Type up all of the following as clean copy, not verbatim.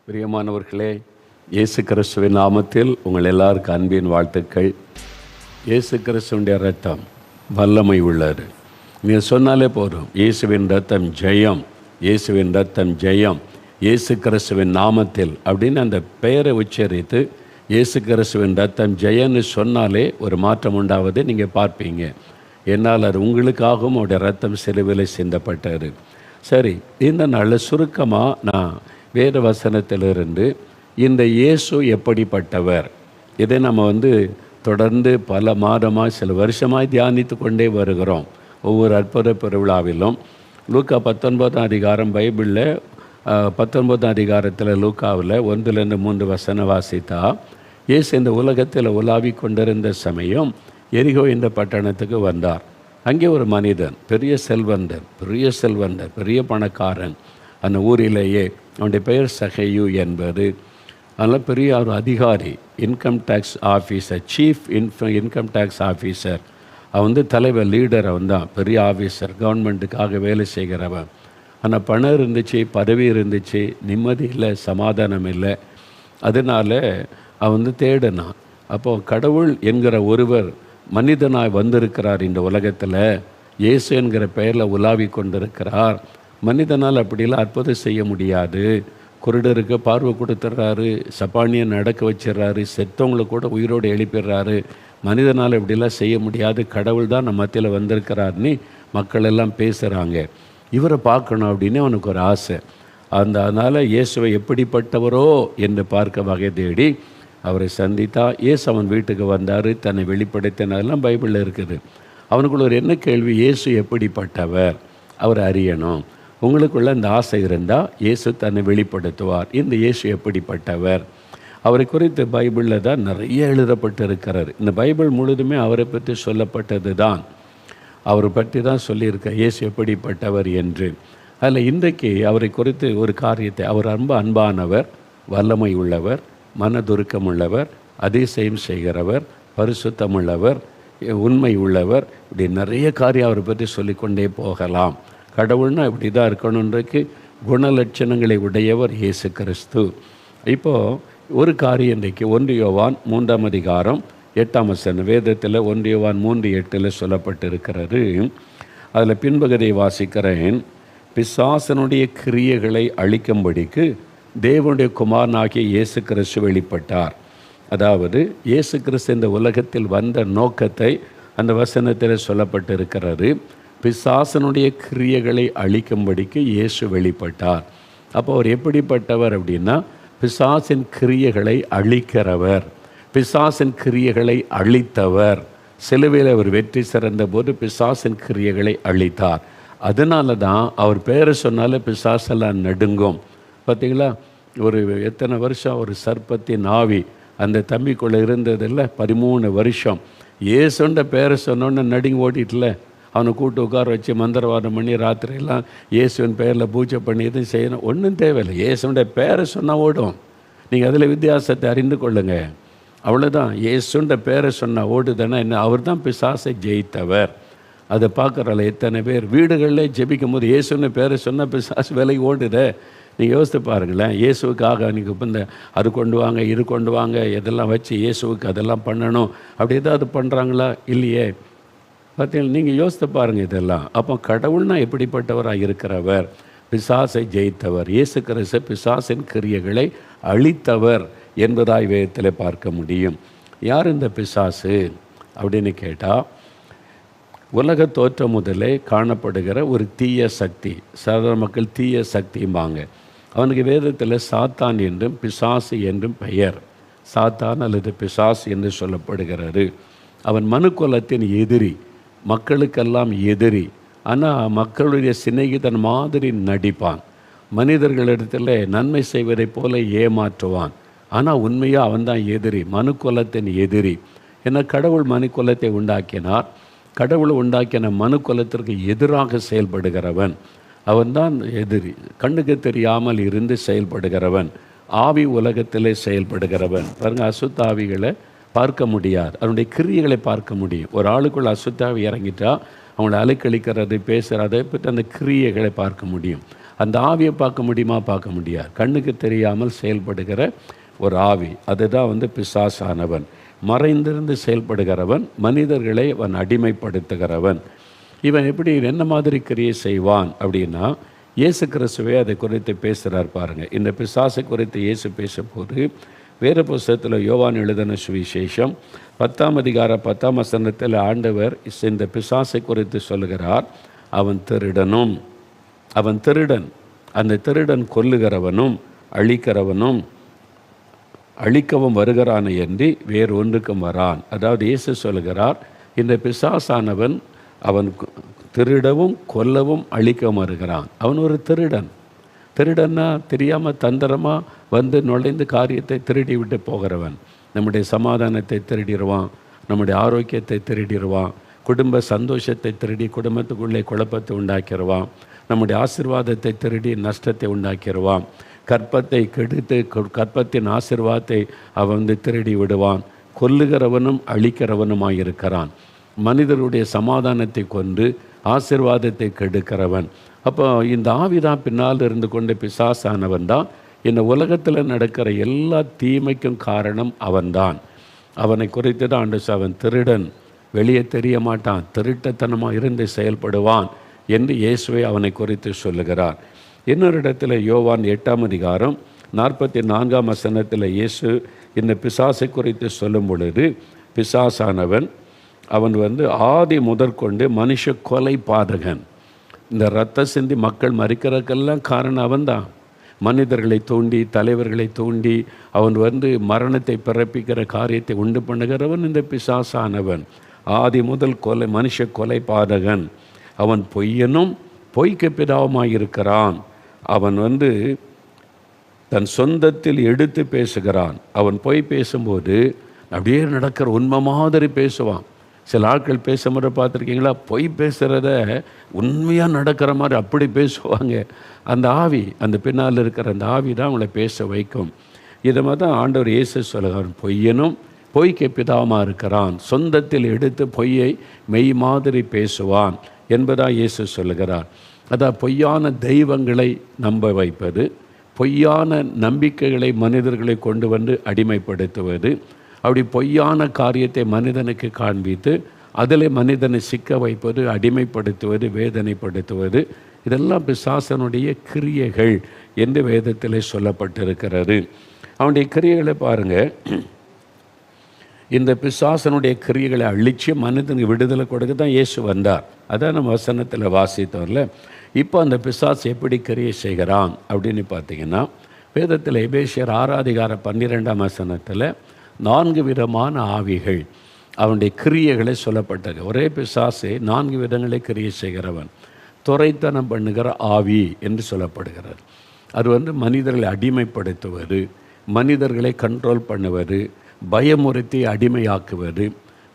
பிரியமானவர்களே, இயேசு கிறிஸ்துவின் நாமத்தில் உங்கள் எல்லாருக்கும் அன்பின் வாழ்த்துக்கள். இயேசு கிறிஸ்துவினுடைய ரத்தம் வல்லமை உள்ளது. நீங்கள் சொன்னாலே போதும், இயேசுவின் ரத்தம் ஜெயம், இயேசுவின் ரத்தம் ஜெயம், இயேசு கிறிஸ்துவின் நாமத்தில் அப்படின்னு அந்த பெயரை உச்சரித்து இயேசு கிறிஸ்துவின் ரத்தம் ஜெயன்னு சொன்னாலே ஒரு மாற்றம் உண்டாவதை நீங்கள் பார்ப்பீங்க. என்னால் அது உங்களுக்காகவும் அவருடைய ரத்தம் சிலுவையில் சிந்தப்பட்டது. சரி, இந்த நாளில் சுருக்கமாக நான் வேத வசனத்திலிருந்து இந்த இயேசு எப்படிப்பட்டவர், இதை நம்ம தொடர்ந்து பல மாதமாக சில வருஷமாக தியானித்து கொண்டே வருகிறோம். ஒவ்வொரு அற்புத பெருவிழாவிலும் லூக்கா 19ஆம் அதிகாரம் பைபிளில் 19ஆம் அதிகாரத்தில் லூக்காவில் 1-3 வசனம் வாசித்தா, இயேசு இந்த உலகத்தில் உலாவி கொண்டிருந்த சமயம் எரிகோ இந்த பட்டணத்துக்கு வந்தார். அங்கே ஒரு மனிதன், பெரிய செல்வந்தர், பெரிய பணக்காரன். அந்த ஊரிலேயே அவனுடைய பெயர் சகையு என்பது. அதனால் பெரிய ஒரு அதிகாரி, income tax officer, chief income tax officer. அவன் தலைவர், லீடர். அவன் தான் பெரிய ஆஃபீஸர், கவர்மெண்ட்டுக்காக வேலை செய்கிறவன். ஆனால் பணம் இருந்துச்சு, பதவி இருந்துச்சு, நிம்மதி இல்லை, சமாதானம் இல்லை. அதனால் அவன் தேடினான். அப்போது கடவுள் என்கிற ஒருவர் மனிதனாய் வந்திருக்கிறார் இந்த உலகத்தில். இயேசு என்கிற பெயரில் உலாவி கொண்டிருக்கிறார். மனிதனால் அப்படிலாம் அற்புதம் செய்ய முடியாது. குருடருக்கு பார்வை கொடுத்துட்றாரு, சப்பானியை நடக்க வச்சிடறாரு, செத்தவங்களை கூட உயிரோடு எழுப்பிடுறாரு. மனிதனால் இப்படிலாம் செய்ய முடியாது, கடவுள் தான் நம்ம மத்தியில் வந்திருக்கிறாருன்னு மக்கள் எல்லாம் பேசுகிறாங்க. இவரை பார்க்கணும் அப்படின்னு அவனுக்கு ஒரு ஆசை. அதனால் இயேசுவை எப்படிப்பட்டவரோ என்று பார்க்க வகை தேடி அவரை சந்தித்தா. இயேசு அவன் வீட்டுக்கு வந்தார், தன்னை வெளிப்படுத்தினதெல்லாம் பைபிளில் இருக்குது. அவனுக்குள்ள ஒரு என்ன கேள்வி, இயேசு எப்படிப்பட்டவர், அவர் அறியணும். உங்களுக்குள்ள இந்த ஆசை இருந்தால் இயேசு தன்னை வெளிப்படுத்துவார். இந்த இயேசு எப்படிப்பட்டவர், அவரை குறித்து பைபிளில் தான் நிறைய எழுதப்பட்டு இருக்கிறார். இந்த பைபிள் முழுதுமே அவரை பற்றி சொல்லப்பட்டது தான், அவரை பற்றி தான் சொல்லியிருக்க, இயேசு எப்படிப்பட்டவர் என்று. அதில் இன்றைக்கு அவரை குறித்து ஒரு காரியத்தை, அவர் அன்பானவர், வல்லமை உள்ளவர், மனதுருக்கம் உள்ளவர், அதிசயம் செய்கிறவர், பரிசுத்தமுள்ளவர், உண்மை உள்ளவர், இப்படி நிறைய காரியம் அவரை பற்றி சொல்லிக்கொண்டே போகலாம். கடவுள்னா இப்படி தான் இருக்கணுன்றதுக்கு குணலட்சணங்களை உடையவர் இயேசு கிறிஸ்து. இப்போது ஒரு காரியம் இன்றைக்கு 1 யோவான் 3ஆம் அதிகாரம் 8ஆம் வசனம் வேதத்தில் 1 யோவான் 3:8 சொல்லப்பட்டிருக்கிறது. அதில் பின்பகுதியை வாசிக்கிறேன். பிசாசனுடைய கிரியைகளை அழிக்கும்படிக்கு தேவனுடைய குமாரனாகிய இயேசு கிறிஸ்து வெளிப்பட்டார். அதாவது இயேசு கிறிஸ்து இந்த உலகத்தில் வந்த நோக்கத்தை அந்த வசனத்தில் சொல்லப்பட்டிருக்கிறது. பிசாசனுடைய கிரியைகளை அழிக்கும்படிக்கு இயேசு வெளிப்பட்டார். அப்போ அவர் எப்படிப்பட்டவர் அப்படின்னா, பிசாசின் கிரியைகளை அழிக்கிறவர், பிசாசின் கிரியைகளை அழித்தவர். சிலுவையில் அவர் வெற்றி சிறந்த போது பிசாசின் கிரியைகளை அழித்தார். அதனால தான் அவர் பேரை சொன்னாலே பிசாசெல்லாம் நடுங்கும். பார்த்தீங்களா, ஒரு எத்தனை வருஷம் ஒரு சர்ப்பத்தின் ஆவி அந்த தம்பிக்குள்ளே இருந்ததில்ல, 13 வருஷம். இயேசுன்ற பேரை சொன்னோன்னு நடுங்கி ஓட்டிட்டுல. அவனை கூட்டு உட்கார வச்சு மந்திரவாதம் பண்ணி ராத்திரியெல்லாம் இயேசுவின் பெயரில் பூஜை பண்ணி எதுவும் செய்யணும், ஒன்றும் தேவையில்லை. இயேசுடைய பேரை சொன்னால் ஓடும். நீங்கள் அதில் வித்தியாசத்தை அறிந்து கொள்ளுங்க, அவ்வளோதான். இயேசுன்ற பேரை சொன்னால் ஓடுதுன்னா என்ன, அவர் தான் பிசாசை ஜெயித்தவர். அதை பார்க்குறால எத்தனை பேர் வீடுகளில் ஜெபிக்கும் போது இயேசுன்னு பேரை சொன்னால் பிசாசு விலை ஓடுதே. நீங்கள் யோசித்து பாருங்களேன். இயேசுவுக்காக நீங்கள் இப்போ அது கொண்டு வாங்க, இது கொண்டு வாங்க, இதெல்லாம் வச்சு இயேசுவுக்கு அதெல்லாம் பண்ணணும், அப்படி ஏதாவது பண்ணுறாங்களா? இல்லையே. பார்த்தீங்களா, நீங்கள் யோசித்து பாருங்கள் இதெல்லாம். அப்போ கடவுள்னா எப்படிப்பட்டவராக இருக்கிறவர், பிசாசை ஜெயித்தவர். இயேசு கிறிஸ்து பிசாசின் கிரியைகளை அழித்தவர் என்பதாய் வேதத்தில் பார்க்க முடியும். யார் இந்த பிசாசு அப்படின்னு கேட்டால், உலக தோற்றம் முதலே காணப்படுகிற ஒரு தீய சக்தி. சாதாரண மக்கள் தீய சக்திம்பாங்க. அவனுக்கு வேதத்தில் சாத்தான் என்றும் பிசாசு என்றும் பெயர். சாத்தான் அல்லது பிசாசு என்று சொல்லப்படுகிறது. அவன் மனுக்குலத்தின் எதிரி, மக்களுக்கெல்லாம் எதிரி. ஆனால் மக்களுடைய சிநேகிதன் மாதிரி நடிப்பான். மனிதர்களிடத்தில் நன்மை செய்வதைப் போல ஏமாற்றுவான். ஆனால் உண்மையாக அவன்தான் எதிரி, மனுக்குலத்தின் எதிரி. ஏன்னா கடவுள் மனுக்குலத்தை உண்டாக்கினார். கடவுளை உண்டாக்கின மனுக்குலத்திற்கு எதிராக செயல்படுகிறவன் அவன்தான் எதிரி. கண்ணுக்கு தெரியாமல் இருந்து செயல்படுகிறவன், ஆவி உலகத்திலே செயல்படுகிறவன். பாருங்கள், அசுத்த ஆவிகளை பார்க்க முடியாது, அவனுடைய கிரியைகளை பார்க்க முடியும். ஒரு ஆளுக்குள்ள அசுத்தாவி இறங்கிட்டா அவங்கள அலைக்கழிக்கிறது, பேசுகிறதை பற்றி அந்த கிரியைகளை பார்க்க முடியும். அந்த ஆவியை பார்க்க முடியுமா? பார்க்க முடியாது. கண்ணுக்கு தெரியாமல் செயல்படுகிற ஒரு ஆவி, அதுதான் பிசாசானவன். மறைந்திருந்து செயல்படுகிறவன், மனிதர்களை அவன் அடிமைப்படுத்துகிறவன். இவன் எப்படி என்ன மாதிரி கிரியை செய்வான் அப்படின்னா, இயேசு கிறிஸ்துவே அதை குறித்து பேசுகிறார் பாருங்கள். இந்த பிசாசை குறித்து இயேசு பேசும்போது வேறு புஸ்தகத்தில் யோவான் எழுதின சுவிசேஷம் 10ஆம் அதிகாரம் 10ஆம் வசனத்தில் ஆண்டவர் இந்த பிசாசை குறித்து சொல்லுகிறார். அவன் திருடன், அந்த திருடன் கொல்லுகிறவனும் அழிக்கிறவனும் அழிக்கவும் வருகிறான் என்று வேறு ஒன்றுக்கும் வரான். அதாவது இயேசு சொல்லுகிறார், இந்த பிசாசானவன் அவன் திருடவும் கொல்லவும் அழிக்கவும் வருகிறான். அவன் ஒரு திருடன்னா தெரியாமல் தந்திரமாக நுழைந்து காரியத்தை திருடி விட்டு போகிறவன். நம்முடைய சமாதானத்தை திருடிடுவான், நம்முடைய ஆரோக்கியத்தை திருடிடுவான், குடும்ப சந்தோஷத்தை திருடி குடும்பத்துக்குள்ளே குழப்பத்தை உண்டாக்கிடுவான், நம்முடைய ஆசீர்வாதத்தை திருடி நஷ்டத்தை உண்டாக்கிடுவான், கற்பத்தை கெடுத்து கற்பத்தின் ஆசீர்வாதத்தை அவன் திருடி விடுவான். கொல்லுகிறவனும் அழிக்கிறவனுமாய் இருக்கிறான். மனிதருடைய சமாதானத்தை கொண்டு ஆசீர்வாதத்தை கெடுக்கிறவன். அப்போ இந்த ஆவிதான் பின்னால் இருந்து கொண்டு பிசாசானவன் தான். இந்த உலகத்தில் நடக்கிற எல்லா தீமைக்கும் காரணம் அவன்தான். அவனை குறித்து தான் அவன் திருடன், வெளியே தெரிய மாட்டான், திருட்டத்தனமாக இருந்து செயல்படுவான் என்று இயேசுவை அவனை குறித்து சொல்லுகிறார். இன்னொரு இடத்துல யோவான் 8ஆம் அதிகாரம் 44ஆம் வசனத்தில் இயேசு இந்த பிசாசை குறித்து சொல்லும் பொழுது, பிசாசானவன் அவன் ஆதி முதற்கொண்டு மனுஷ கொலை பாதகன். இந்த இரத்த சிந்தி மக்கள் மறிக்கிறதுக்கெல்லாம் காரணம் அவன்தான். மனிதர்களை தூண்டி, தலைவர்களை தூண்டி அவன் மரணத்தை பிறப்பிக்கிற காரியத்தை உண்டு பண்ணுகிறவன் இந்த பிசாசானவன். ஆதி முதல் மனுஷ கொலை பாதகன். அவன் பொய்யனும் பொய்க்கு பிதாவுமாயிருக்கிறான். அவன் தன் சொந்தத்தில் எடுத்து பேசுகிறான். அவன் பொய் பேசும்போது அப்படியே நடக்கிற உண்மை மாதிரி பேசுவான். சில ஆட்கள் பேசும்போது பார்த்துருக்கீங்களா? பொய் பேசுகிறத உண்மையாக நடக்கிற மாதிரி அப்படி பேசுவாங்க. அந்த ஆவி, அந்த பின்னால் இருக்கிற அந்த ஆவி தான் அவங்கள பேச வைக்கும். இதை மாதிரி தான் ஆண்டவர் இயேசு சொல்லுகிறார், பொய்யனும் பொய்க்கு பிதாவுமாக இருக்கிறான், சொந்தத்தில் எடுத்து பொய்யை மெய் மாதிரி பேசுவான் என்பதாக இயேசு சொல்லுகிறார். அதான் பொய்யான தெய்வங்களை நம்ப வைப்பது, பொய்யான நம்பிக்கைகளை மனிதர்களை கொண்டு அடிமைப்படுத்துவது, அப்படி பொய்யான காரியத்தை மனிதனுக்கு காண்பித்து அதில் மனிதனை சிக்க வைப்பது, அடிமைப்படுத்துவது, வேதனைப்படுத்துவது, இதெல்லாம் பிசாசனுடைய கிரியைகள் என்று வேதத்தில் சொல்லப்பட்டிருக்கிறது. அவனுடைய கிரியைகளை பாருங்கள். இந்த பிசாசனுடைய கிரியைகளை அழித்து மனிதனுக்கு விடுதலை கொடுக்க தான் இயேசு வந்தார். அதான் நம்ம வசனத்தில் வாசித்தோம்ல. இப்போ அந்த பிசாசு எப்படி கிரியை செய்கிறான் அப்படின்னு பார்த்தீங்கன்னா, வேதத்தில் எபேசியர் 6ஆம் அதிகாரம் 12ஆம் வசனத்தில் 4 விதமான ஆவிகள் அவனுடைய கிரியைகளை சொல்லப்பட்டது. ஒரே பிசாசு 4 விதங்களை கிரியை செய்கிறவன். துரைத்தனம் பண்ணுகிற ஆவி என்று சொல்லப்படுகிறது. அது மனிதர்களை அடிமைப்படுத்துவது, மனிதர்களை கண்ட்ரோல் பண்ணுவது, பயமுறுத்தி அடிமையாக்குவது.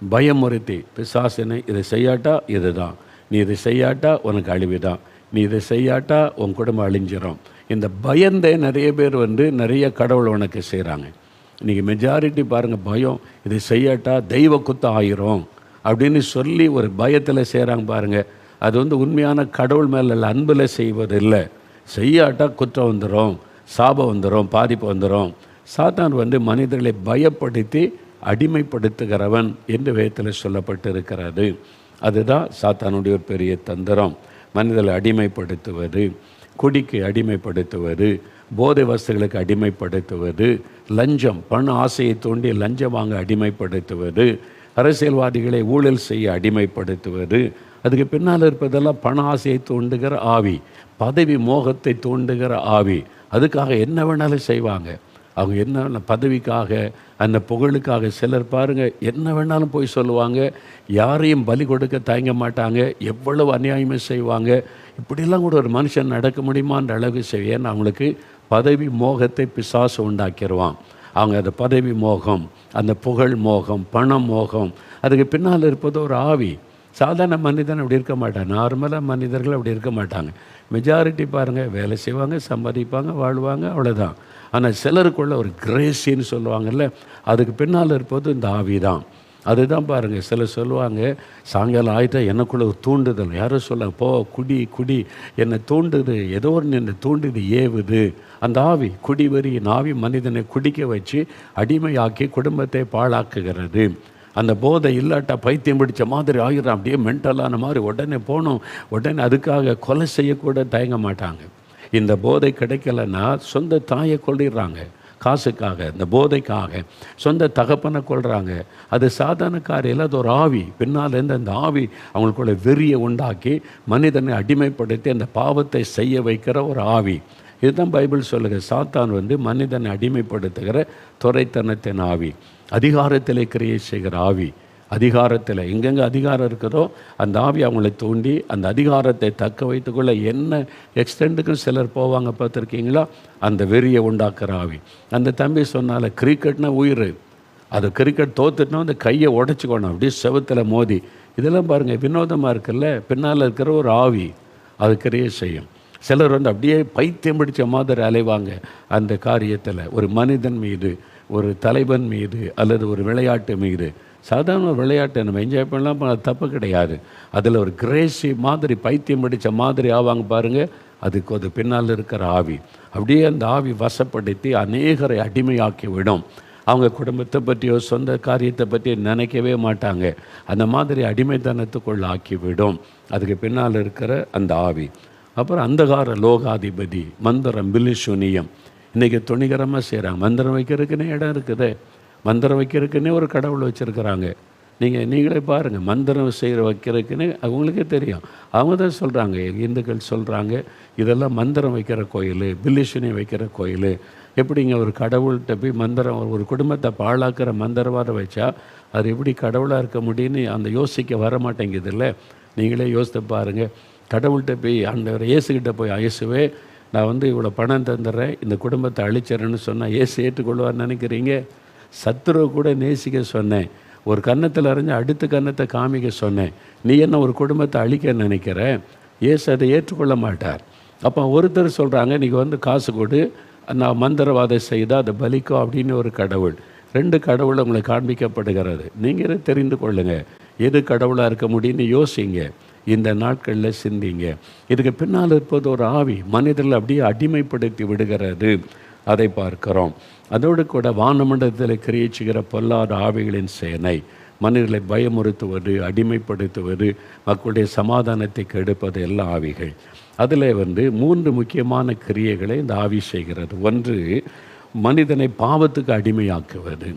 பயமுறுத்தி பிசாசினை இதை செய்யாட்டா இதுதான், நீ இதை செய்யாட்டா உனக்கு அழிவுதான், நீ இதை செய்யாட்டா உன் குடும்பம் அழிஞ்சிடும். இந்த பயந்தே நிறைய பேர் நிறைய கடவுள் உனக்கு செய்கிறாங்க. இன்றைக்கி மெஜாரிட்டி பாருங்கள், பயம், இதை செய்யாட்டா தெய்வ குத்தம் ஆயிரும் அப்படின்னு சொல்லி ஒரு பயத்தில் செய்கிறாங்க பாருங்கள். அது உண்மையான கடவுள் மேலே அன்பில் செய்வதில்லை. செய்யாட்டா குற்றம் வந்துடும், சாபம் வந்துடும், பாதிப்பு வந்துடும். சாத்தான் மனிதர்களை பயப்படுத்தி அடிமைப்படுத்துகிறவன் என்று வேதத்தில் சொல்லப்பட்டு இருக்கிறது. அதுதான் சாத்தானுடைய ஒரு பெரிய தந்திரம். மனிதர்களை அடிமைப்படுத்துவது, குடிக்கு அடிமைப்படுத்துவது, போதை வஸ்துகளுக்கு அடிமைப்படுத்துவது, லஞ்சம், பண ஆசையை தூண்டி லஞ்சம் வாங்க அடிமைப்படுத்துவது, அரசியல்வாதிகளை ஊழல் செய்ய அடிமைப்படுத்துவது. அதுக்கு பின்னால் இருப்பதெல்லாம் பண ஆசையை தூண்டுகிற ஆவி, பதவி மோகத்தை தூண்டுகிற ஆவி. அதுக்காக என்ன வேணாலும் செய்வாங்க. அவங்க என்ன பதவிக்காக, அந்த புகழுக்காக சிலர் பாருங்கள் என்ன வேணாலும் போய் சொல்லுவாங்க. யாரையும் பலி கொடுக்க தயங்க மாட்டாங்க. எவ்வளவு அநியாயமே செய்வாங்க. இப்படிலாம் கூட ஒரு மனுஷன் நடக்க முடியுமான்ற அளவுக்கு செய்வேன். அவங்களுக்கு பதவி மோகத்தை பிசாசு உண்டாக்கிடுவான். அவங்க அந்த பதவி மோகம், அந்த புகழ் மோகம், பணம் மோகம், அதுக்கு பின்னால் இருப்பது ஒரு ஆவி. சாதாரண மனிதன் அப்படி இருக்க மாட்டாங்க. நார்மலாக மனிதர்கள் அப்படி இருக்க மாட்டாங்க. மெஜாரிட்டி பாருங்கள் வேலை செய்வாங்க, சம்பாதிப்பாங்க, வாழ்வாங்க, அவ்வளோதான். ஆனால் சிலருக்குள்ள ஒரு கிரேசின்னு சொல்லுவாங்கல்ல, அதுக்கு பின்னால் இருப்பது இந்த ஆவி தான். அதுதான் பாருங்கள், சிலர் சொல்லுவாங்க சாயங்காலம் ஆகிட்டா எனக்குள்ளே ஒரு தூண்டுதல். யாரும் சொல்ல போ குடி குடி, என்னை தூண்டுது, ஏதோ ஒன்று என்னை தூண்டுது, ஏவுது. அந்த ஆவி, குடிவெறியின் ஆவி மனிதனை குடிக்க வச்சு அடிமையாக்கி குடும்பத்தை பாழாக்குகிறது. அந்த போதை இல்லாட்டா பைத்தியம் பிடிச்ச மாதிரி ஆகிடும், அப்படியே மென்டலான மாதிரி உடனே போகணும், உடனே அதுக்காக கொலை செய்யக்கூட தயங்க மாட்டாங்க. இந்த போதை கிடைக்கலன்னா சொந்த தாயை கொள்ளிடுறாங்க காசுக்காக, இந்த போதைக்காக சொந்த தகப்பனை கொள்கிறாங்க. அது சாதாரண காரியம், அது ஒரு ஆவி. பின்னாலேருந்து அந்த ஆவி அவங்களுக்குள்ள வெறியை உண்டாக்கி மனிதனை அடிமைப்படுத்தி அந்த பாவத்தை செய்ய வைக்கிற ஒரு ஆவி. இதுதான் பைபிள் சொல்லுங்க. சாத்தான் மனிதனை அடிமைப்படுத்துகிற துரைத்தனத்தின் ஆவி, அதிகாரத்திலே கிரியை செய்கிற ஆவி. அதிகாரத்தில் எங்கெங்கே அதிகாரம் இருக்குதோ அந்த ஆவி அவங்களை தூண்டி அந்த அதிகாரத்தை தக்க வைத்துக்கொள்ள என்ன எக்ஸ்டெண்டுக்கும் சிலர் போவாங்க, பார்த்துருக்கீங்களா? அந்த வெறியை உண்டாக்குற ஆவி. அந்த தம்பி சொன்னால கிரிக்கெட்னா உயிர், அது கிரிக்கெட் தோத்துட்டுனா அந்த கையை உடச்சிக்கணும், அப்படியே செவத்தில் மோதி. இதெல்லாம் பாருங்கள் வினோதமாக இருக்குல்ல. பின்னால் இருக்கிற ஒரு ஆவி அது கிரியை செய்யும். சிலர் அப்படியே பைத்தியம் பிடிச்ச மாதிரி அலைவாங்க அந்த காரியத்தில். ஒரு மனிதன் மீது, ஒரு தலைவன் மீது, அல்லது ஒரு விளையாட்டு மீது. சாதாரண ஒரு விளையாட்டை நம்ம என்ஜாய் பண்ணலாம், அது தப்பு கிடையாது. அதில் ஒரு கிரேசி மாதிரி பைத்தியம் பிடிச்ச மாதிரி ஆவாங்க பாருங்கள், அதுக்கு அது பின்னால் இருக்கிற ஆவி. அப்படியே அந்த ஆவி வசப்படுத்தி அநேகரை அடிமையாக்கி விடும். அவங்க குடும்பத்தை பற்றியோ சொந்த காரியத்தை பற்றி நினைக்கவே மாட்டாங்க. அந்த மாதிரி அடிமைத்தனத்துக்குள்ள ஆக்கிவிடும் அதுக்கு பின்னால் இருக்கிற அந்த ஆவி. அப்புறம் அந்தகார லோகாதிபதி, மந்திரம், பில்லிசூனியம். இன்றைக்கி துணிகரமாக செய்கிறாங்க. மந்திரம் வைக்கிறதுக்குன்னே இடம் இருக்குது, மந்திரம் வைக்கிறதுக்குன்னே ஒரு கடவுள் வச்சுருக்கிறாங்க. நீங்களே பாருங்கள், மந்திரம் செய்கிற வைக்கிறதுக்குன்னு அவங்களுக்கே தெரியும். அவங்க தான் சொல்கிறாங்க, இந்துக்கள் சொல்கிறாங்க இதெல்லாம் மந்திரம் வைக்கிற கோயில், பில்லிசூனியம் வைக்கிற கோயில். எப்படிங்க ஒரு கடவுள்கிட்ட போய் மந்திரம், ஒரு குடும்பத்தை பாழாக்கிற மந்திரவாதம் வச்சா அது எப்படி கடவுளாக இருக்க முடியும்னு அந்த யோசிக்க வர மாட்டேங்குது இல்லை? நீங்களே யோசித்து பாருங்கள். கடவுள்கிட்ட போய் ஆண்டவர் இயேசுக்கிட்ட போய், இயேசுவே நான் இவ்வளோ பணம் தந்துடுறேன், இந்த குடும்பத்தை அழிச்சிடறேன்னு சொன்னால் இயேசு ஏற்றுக்கொள்வார்னு நினைக்கிறீங்க? சத்துருவை கூட நேசிக்க சொன்னேன், ஒரு கன்னத்தில் அறிஞ்சு அடுத்த கன்னத்தை காமிக்க சொன்னேன், நீ என்ன ஒரு குடும்பத்தை அழிக்க நினைக்கிற? இயேசு அதை ஏற்றுக்கொள்ள மாட்டார். அப்போ ஒருத்தர் சொல்கிறாங்க, நீங்கள் காசு கொடு, நான் மந்திரவாதம் செய்தால் அதை பலிக்கும் அப்படின்னு ஒரு கடவுள். ரெண்டு கடவுள் உங்களுக்கு காண்பிக்கப்படுகிறது. நீங்கள் தெரிந்து கொள்ளுங்கள், எது கடவுளாக இருக்க முடியும்னு யோசிங்க. இந்த நாட்களில் சிந்திங்க. இதுக்கு பின்னால் இருப்பது ஒரு ஆவி, மனிதர்கள் அப்படியே அடிமைப்படுத்தி விடுகிறது, அதை பார்க்கிறோம். அதோடு கூட வானமண்டலத்தில் கிரியச்சுகிற பொல்லாத ஆவிகளின் சேனை, மனிதர்களை பயமுறுத்துவது, அடிமைப்படுத்துவது, மக்களுடைய சமாதானத்தை கெடுப்பது எல்லாம் ஆவிகள். அதில் 3 முக்கியமான கிரியைகளை இந்த ஆவி செய்கிறது. ஒன்று, மனிதனை பாவத்துக்கு அடிமையாக்குவது.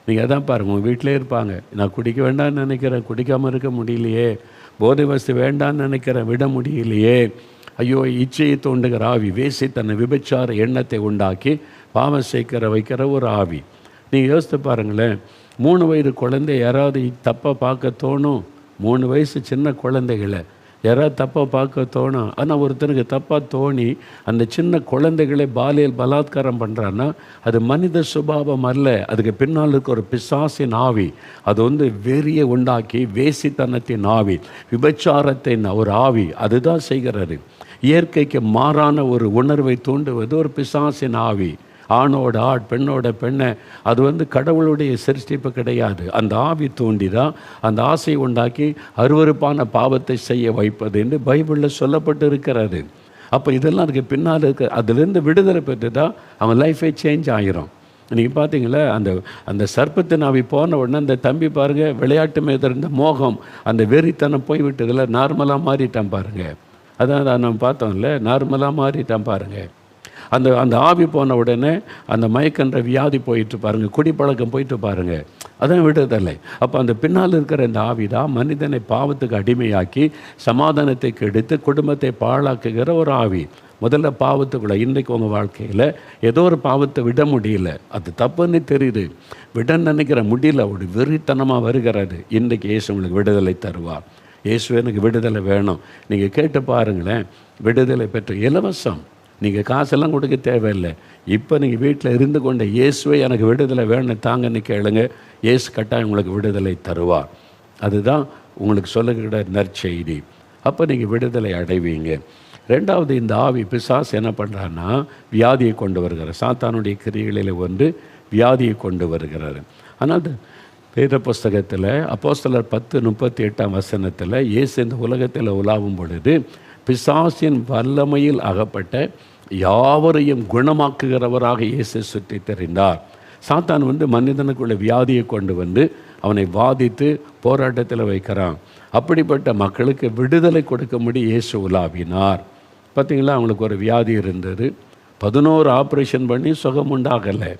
நீங்கள் அதான் பாருங்கள், உங்கள் வீட்டிலே இருப்பாங்க, நான் குடிக்க வேண்டாம்னு நினைக்கிறேன், குடிக்காமல் இருக்க முடியலையே, போதை வசதி வேண்டான்னு நினைக்கிறேன், விட முடியலையே. ஐயோ, இச்சையை தோண்டுகிற ஆவி, வேசி தன்னை விபச்சார எண்ணத்தை உண்டாக்கி பாவம் சேர்க்கிற வைக்கிற ஒரு ஆவி. நீங்கள் யோசித்து பாருங்களேன், 3 வயது குழந்தை யாராவது தப்பாக பார்க்க தோணும். 3 வயசு சின்ன குழந்தைகளை யாராவது தப்பாக பார்க்க தோணும். ஆனால் ஒருத்தனுக்கு தப்பாக தோணி அந்த சின்ன குழந்தைகளை பாலியல் பலாத்காரம் பண்ணுறான்னா அது மனித சுபாவம் அல்ல, அதுக்கு பின்னால் இருக்க ஒரு பிசாசின் ஆவி. அது வெறியை உண்டாக்கி வேசித்தனத்தின் ஆவி, விபச்சாரத்தின் ஒரு ஆவி, அதுதான் செய்கிறது. இயற்கைக்கு மாறான ஒரு உணர்வை தூண்டுவது ஒரு பிசாசின் ஆவி. ஆணோட ஆண், பெண்ணோட பெண்ணை, அது கடவுளுடைய சிருஷ்டிப்பு கிடையாது. அந்த ஆவி தூண்டி தான் அந்த ஆசை உண்டாக்கி அருவருப்பான பாவத்தை செய்ய வைப்பது என்று பைபிளில் சொல்லப்பட்டு இருக்கிறது. அப்போ இதெல்லாம் அதுக்கு பின்னால் இருக்க, அதுலேருந்து விடுதலை பெற்று தான் அவன் லைஃபே சேஞ்ச் ஆகிரும். நீங்கள் பார்த்தீங்களா, அந்த சர்ப்பத்தின் ஆவி போன உடனே அந்த தம்பி பாருங்கள், விளையாட்டு மீது இருந்த மோகம், அந்த வெறித்தனம் போய்விட்டதில் நார்மலாக மாறிட்டான் பாருங்கள். அதான் நம்ம பார்த்தோம்ல, நார்மலாக மாறிட்டான் பாருங்கள். அந்த ஆவி போன உடனே அந்த மயக்கன்ற வியாதி போயிட்டு பாருங்கள், குடிப்பழக்கம் போயிட்டு பாருங்கள், அதான் விடுதலை. அப்போ அந்த பின்னால் இருக்கிற இந்த ஆவி தான் மனிதனை பாவத்துக்கு அடிமையாக்கி சமாதானத்தை கெடுத்து குடும்பத்தை பாழாக்குகிற ஒரு ஆவி. முதல்ல பாவத்துக்குள்ள, இன்றைக்கு உங்கள் வாழ்க்கையில் ஏதோ ஒரு பாவத்தை விட முடியல, அது தப்புன்னு தெரியுது, விட நினைக்கிற முடியல, ஒரு வெறித்தனமாக வருகிறது. இன்றைக்கு இயேசு உங்களுக்கு விடுதலை தருவார். இயேசு எனக்கு விடுதலை வேணும், நீங்கள் கேட்டு பாருங்களேன். விடுதலை பெற்ற இலவசம், நீங்கள் காசெல்லாம் கொடுக்க தேவையில்லை. இப்போ நீங்கள் வீட்டில் இருந்து கொண்ட இயேசுவை எனக்கு விடுதலை வேணும் தாங்கன்னு கேளுங்க, இயேசு கட்டாயம் உங்களுக்கு விடுதலை தருவார். அதுதான் உங்களுக்கு சொல்லுகிற நற்செய்தி. அப்போ நீங்கள் விடுதலை அடைவீங்க. ரெண்டாவது, இந்த ஆவி பிசாசு என்ன பண்ணுறான்னா வியாதியை கொண்டு வருகிறார். சாத்தானுடைய கிரியைகளில் வியாதியை கொண்டு வருகிறார். ஆனால் வேத புஸ்தகத்தில் அப்போஸ்தலர் 10:38 இயேசு இந்த உலகத்தில் உலாவும் பொழுது பிசாசின் வல்லமையில் அகப்பட்ட யாவரையும் குணமாக்குகிறவராக இயேசு சுற்றி தெரிந்தார். சாத்தான் மனிதனுக்குள்ள வியாதியை கொண்டு அவனை வாதித்து போராட்டத்தில் வைக்கிறான். அப்படிப்பட்ட மக்களுக்கு விடுதலை கொடுக்கும்படி இயேசு உலாவினார். பார்த்திங்களா, அவங்களுக்கு ஒரு வியாதி இருந்தது. 11 ஆப்ரேஷன் பண்ணி சுகம் உண்டாகலை.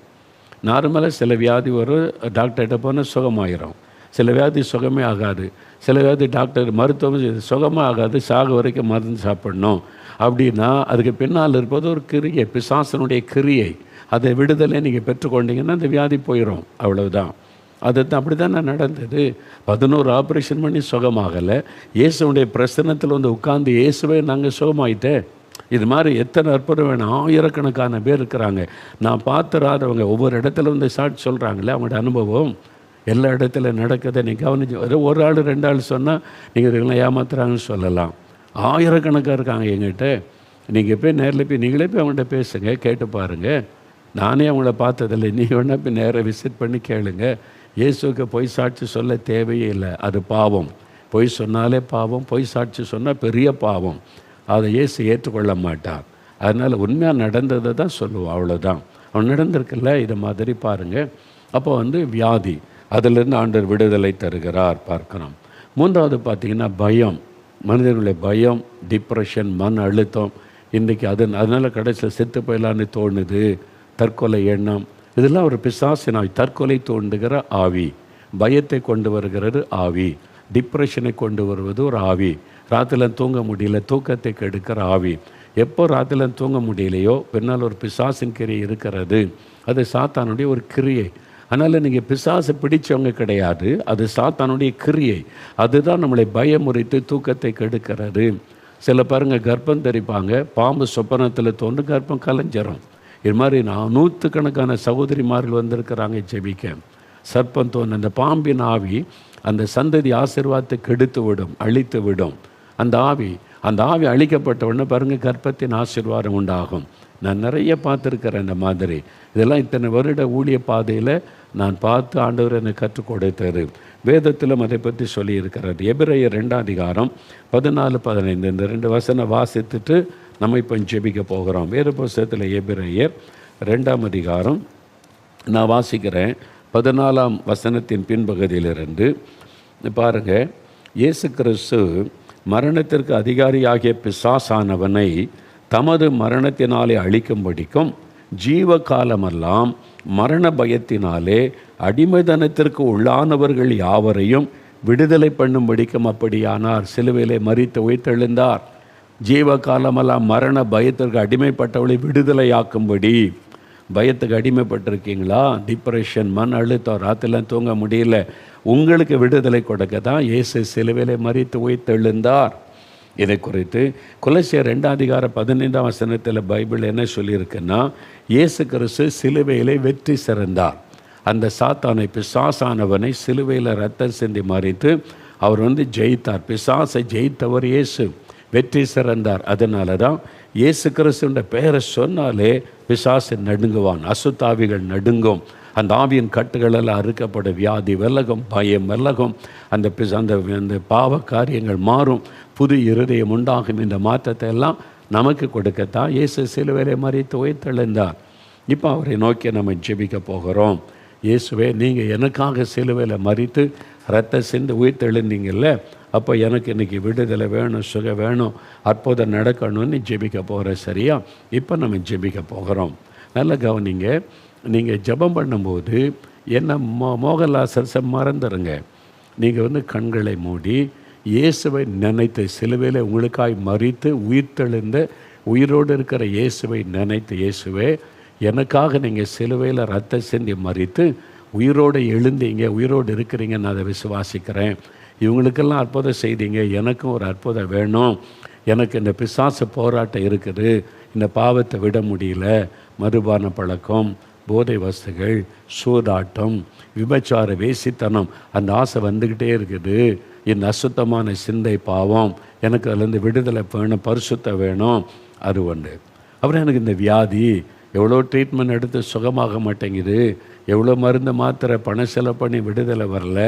நார்மலாக சில வியாதி வரும், டாக்டர்கிட்ட போனால் சுகமாயிரும். சில வியாதி சுகமே ஆகாது. சில வியாதி டாக்டர் மருத்துவம் சுகமாக ஆகாது, சாக வரைக்கும் மருந்து சாப்பிடணும். அப்படின்னா அதுக்கு பின்னால் இருப்பது ஒரு கிரியை, பிசாசனுடைய கிரியை. அதை விடுதலை நீங்கள் பெற்றுக்கொண்டீங்கன்னா அந்த வியாதி போயிடும், அவ்வளவுதான். அதுதான் அப்படி தான் நடந்தது. 11 ஆப்ரேஷன் பண்ணி சுகமாகலை. இயேசுடைய பிரசன்னத்தில் உட்கார்ந்து இயேசுவே நாங்கள் சுகமாயிட்டேன். இது மாதிரி எத்தனை அற்புதம் வேணும். ஆயிரக்கணக்கான பேர் இருக்கிறாங்க. நான் பார்த்துறாதவங்க ஒவ்வொரு இடத்துல சாட்சி சொல்கிறாங்களே, அவங்களோட அனுபவம் எல்லா இடத்துல நடக்குதை நீ கவனிச்சு. ஒரு ஆள் 2 ஆள் சொன்னால் நீங்கள் இதெல்லாம் ஏமாத்துறாங்கன்னு சொல்லலாம். ஆயிரக்கணக்காக இருக்காங்க எங்கிட்ட. நீங்கள் போய் நேரில் போய் நீங்களே போய் அவங்கள்ட்ட பேசுங்க, கேட்டு பாருங்கள். நானே அவங்கள பார்த்ததில்லை, நீ வேணா போய் நேராக விசிட் பண்ணி கேளுங்க. இயேசுக்கு பொய் சாட்சி சொல்ல தேவையே இல்லை, அது பாவம். பொய் சொன்னாலே பாவம், பொய் சாட்சி சொன்னால் பெரிய பாவம். அதை இயேசு ஏற்றுக்கொள்ள மாட்டார். அதனால் உண்மையாக நடந்ததை தான் சொல்லுவோம், அவ்வளோதான். அவன் நடந்திருக்குல்ல, இதை மாதிரி பாருங்கள். அப்போ வியாதி, அதிலிருந்து ஆண்டவர் விடுதலை தருகிறார் பார்க்கணும். 3வது பார்த்திங்கன்னா பயம். மனிதர்களுடைய பயம், டிப்ரெஷன், மன அழுத்தம். இன்றைக்கி அதனால் கடைசியில் செத்து போயிடலான்னு தோணுது. தற்கொலை எண்ணம், இதெல்லாம் ஒரு பிசாசின் ஆவி. தற்கொலை தோண்டுகிற ஆவி, பயத்தை கொண்டு வருகிறது ஆவி, டிப்ரெஷனை கொண்டு வருவது ஒரு ஆவி. ராத்திரில தூங்க முடியல, தூக்கத்தை கெடுக்கிற ஆவி. எப்போ ராத்திரில தூங்க முடியலையோ பின்னால் ஒரு பிசாசின் கிரியை இருக்கிறது. அது சாத்தானுடைய ஒரு கிரியை. அதனால் நீங்கள் பிசாசை பிடிச்சவங்க கிடையாது, அது சாத்தானுடைய கிரியை. அதுதான் நம்மளை பயமுறித்து தூக்கத்தை கெடுக்கிறது. சில பாருங்கள், கர்ப்பம் தரிப்பாங்க, பாம்பு சொப்பனத்தில் தோன்று கர்ப்பம் கலைஞ்சிரும். இது மாதிரி 100கணக்கான சகோதரிமார்கள் வந்திருக்கிறாங்க ஜெபிக்க. சர்ப்பம் தோன்று அந்த பாம்பின் ஆவி அந்த சந்ததி ஆசீர்வாதத்தை கெடுத்து விடும், அழித்து விடும். அந்த ஆவி அழிக்கப்பட்ட உடனே பாருங்கள், கர்ப்பத்தின் ஆசீர்வாதம் உண்டாகும். நான் நிறைய பார்த்துருக்கிறேன் இந்த மாதிரி. இதெல்லாம் இத்தனை வருட ஊழிய பாதையில் நான் பார்த்து ஆண்டவர் என்னை கற்றுக் கொடுத்தாரு. வேதத்திலும் அதை பற்றி சொல்லியிருக்கிறார். எபிரேயர் 2:14-15 இந்த 2 வசனம் வாசித்துட்டு நம்ம இப்போ ஜெபிக்க போகிறோம். வேறு புஸ்தகத்தில் எபிரேயர் 2 நான் வாசிக்கிறேன். 14 வசனத்தின் பின்பகுதியிலிருந்து பாருங்கள். இயேசு கிறிஸ்து மரணத்திற்கு அதிகாரியாகிய பிசாசானவனை தமது மரணத்தினாலே அழிக்கும்படிக்கும் ஜீவ காலமெல்லாம் மரண பயத்தினாலே அடிமைதனத்திற்கு உள்ளானவர்கள் யாவரையும் விடுதலை பண்ணும்படிக்கும் அப்படியானார். சிலுவையிலே மரித்து உயிர்த்தெழுந்தார். ஜீவ காலமெல்லாம் மரண பயத்திற்கு அடிமைப்பட்டவளை விடுதலையாக்கும்படி. பயத்துக்கு அடிமைப்பட்டிருக்கீங்களா? டிப்ரெஷன், மன அழுத்தம், ராத்திரிலாம் தூங்க முடியல, உங்களுக்கு விடுதலை கொடுக்க தான் இயேசு சிலுவையிலே மரித்து உயிர்த்தெழுந்தார். இதை குறித்து கொலோசியர் 2:15 பைபிள் என்ன சொல்லியிருக்குன்னா, இயேசு கிறிஸ்து சிலுவையிலே வெற்றி சிறந்தார். அந்த சாத்தானை, பிசாசானவனை சிலுவையில் ரத்தம் சிந்தி மறித்து அவர் ஜெயித்தார். பிசாசை ஜெயித்தவர் இயேசு, வெற்றி சிறந்தார். அதனால தான் இயேசு கிறிஸ்துன்ற பெயரை சொன்னாலே பிசாசு நடுங்குவான், அசுத்தாவிகள் நடுங்கும். அந்த ஆவியின் கட்டுகளெல்லாம் அறுக்கப்படும், வியாதி விலகும், பயம் விலகும், அந்த பாவ காரியங்கள் மாறும், புது இருதயம் உண்டாகும். இந்த மாற்றத்தை எல்லாம் நமக்கு கொடுக்கத்தான் இயேசு சிலுவையிலே மரித்து உயிர்த்தெழுந்தார். இப்போ அவரை நோக்கி நம்ம ஜெபிக்க போகிறோம். இயேசுவே, நீங்கள் எனக்காக சிலுவையில் மரித்து ரத்த சிந்து உயிர்த்தெழுந்தீங்கல்ல, அப்போ எனக்கு இன்றைக்கி விடுதலை வேணும், சுகம் வேணும், அற்புதம் நடக்கணும்னு ஜெபிக்க போகிறேன். சரியா? இப்போ நம்ம ஜெபிக்க போகிறோம். நல்ல கவனிங்க. நீங்கள் ஜெபம் பண்ணும்போது என்ன மோகலாசரசை மறந்துடுங்க. நீங்கள் கண்களை மூடி இயேசுவை நினைத்து, சிலுவையில் உங்களுக்காய் மரித்து உயிர்த்தெழுந்த உயிரோடு இருக்கிற இயேசுவை நினைத்து, இயேசுவே எனக்காக நீங்கள் சிலுவையில் ரத்த சிந்தி மரித்து உயிரோடு எழுந்தீங்க, உயிரோடு இருக்கிறீங்க, நான் அதை விசுவாசிக்கிறேன். இவங்களுக்கெல்லாம் அற்புதம் செய்தீங்க, எனக்கும் ஒரு அற்புதம் வேணும். எனக்கு இந்த பிசாசு போராட்டம் இருக்குது, இந்த பாவத்தை விட முடியல, மதுபான பழக்கம், போதை வஸ்துகள், சூதாட்டம், விபச்சார, வேசித்தனம், அந்த ஆசை வந்துக்கிட்டே இருக்குது. இந்த அசுத்தமான சிந்தை பாவம், எனக்கு அதுலேருந்து விடுதலை வேணும், பரிசுத்தம் வேணும். அது ஒன்று. அப்புறம் எனக்கு இந்த வியாதி, எவ்வளோ ட்ரீட்மெண்ட் எடுத்து சுகமாக மாட்டேங்குது, எவ்வளோ மருந்து மாத்திரை பணம் செலவு பண்ணி விடுதலை வரல,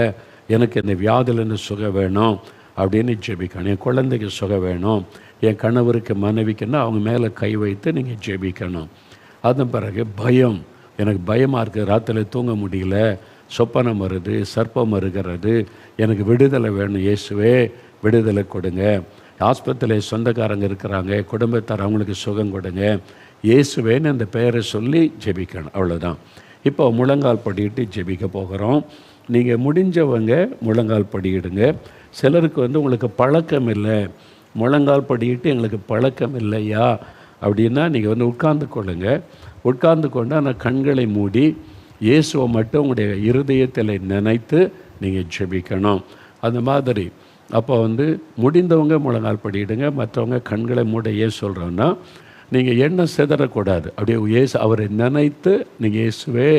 எனக்கு இந்த வியாதியிலேருந்து சுகம் வேணும் அப்படின்னு ஜெபிக்கணும். என் குழந்தைக்கு சுகம் வேணும், என் கணவருக்கு மனைவிக்குன்னா அவங்க மேலே கை வைத்து நீங்கள் ஜெபிக்கணும். அதன் பிறகு பயம், எனக்கு பயமாக இருக்குது, ராத்திரில தூங்க முடியல, சொப்பனம் வருது, சர்ப்பம் வருகிறது, எனக்கு விடுதலை வேணும் இயேசுவே, விடுதலை கொடுங்க. ஆஸ்பத்திரியில் சொந்தக்காரங்க இருக்கிறாங்க, குடும்பத்தார், அவங்களுக்கு சுகம் கொடுங்க இயேசுவேன்னு அந்த பெயரை சொல்லி ஜெபிக்கணும். அவ்வளோதான். இப்போ முழங்கால் படியிட்டு ஜெபிக்க போகிறோம். நீங்கள் முடிஞ்சவங்க முழங்கால் படியிடுங்க. சிலருக்கு உங்களுக்கு பழக்கம் இல்லை, முழங்கால் படியிட்டு எங்களுக்கு பழக்கம் இல்லையா அப்படின்னா நீங்கள் உட்கார்ந்து கொள்ளுங்க. உட்கார்ந்து கொண்டு அந்த கண்களை மூடி இயேசுவை மட்டும் உங்களுடைய இருதயத்தில் நினைத்து நீங்கள் ஜெபிக்கணும். அந்த மாதிரி அப்போ முடிந்தவங்க முழங்கால் படியிடுங்க, மற்றவங்க கண்களை மூட. ஏன் சொல்கிறோன்னா, நீங்கள் எண்ணம் சிதறக்கூடாது. அப்படியே அவரை நினைத்து நீங்கள் இயேசுவே,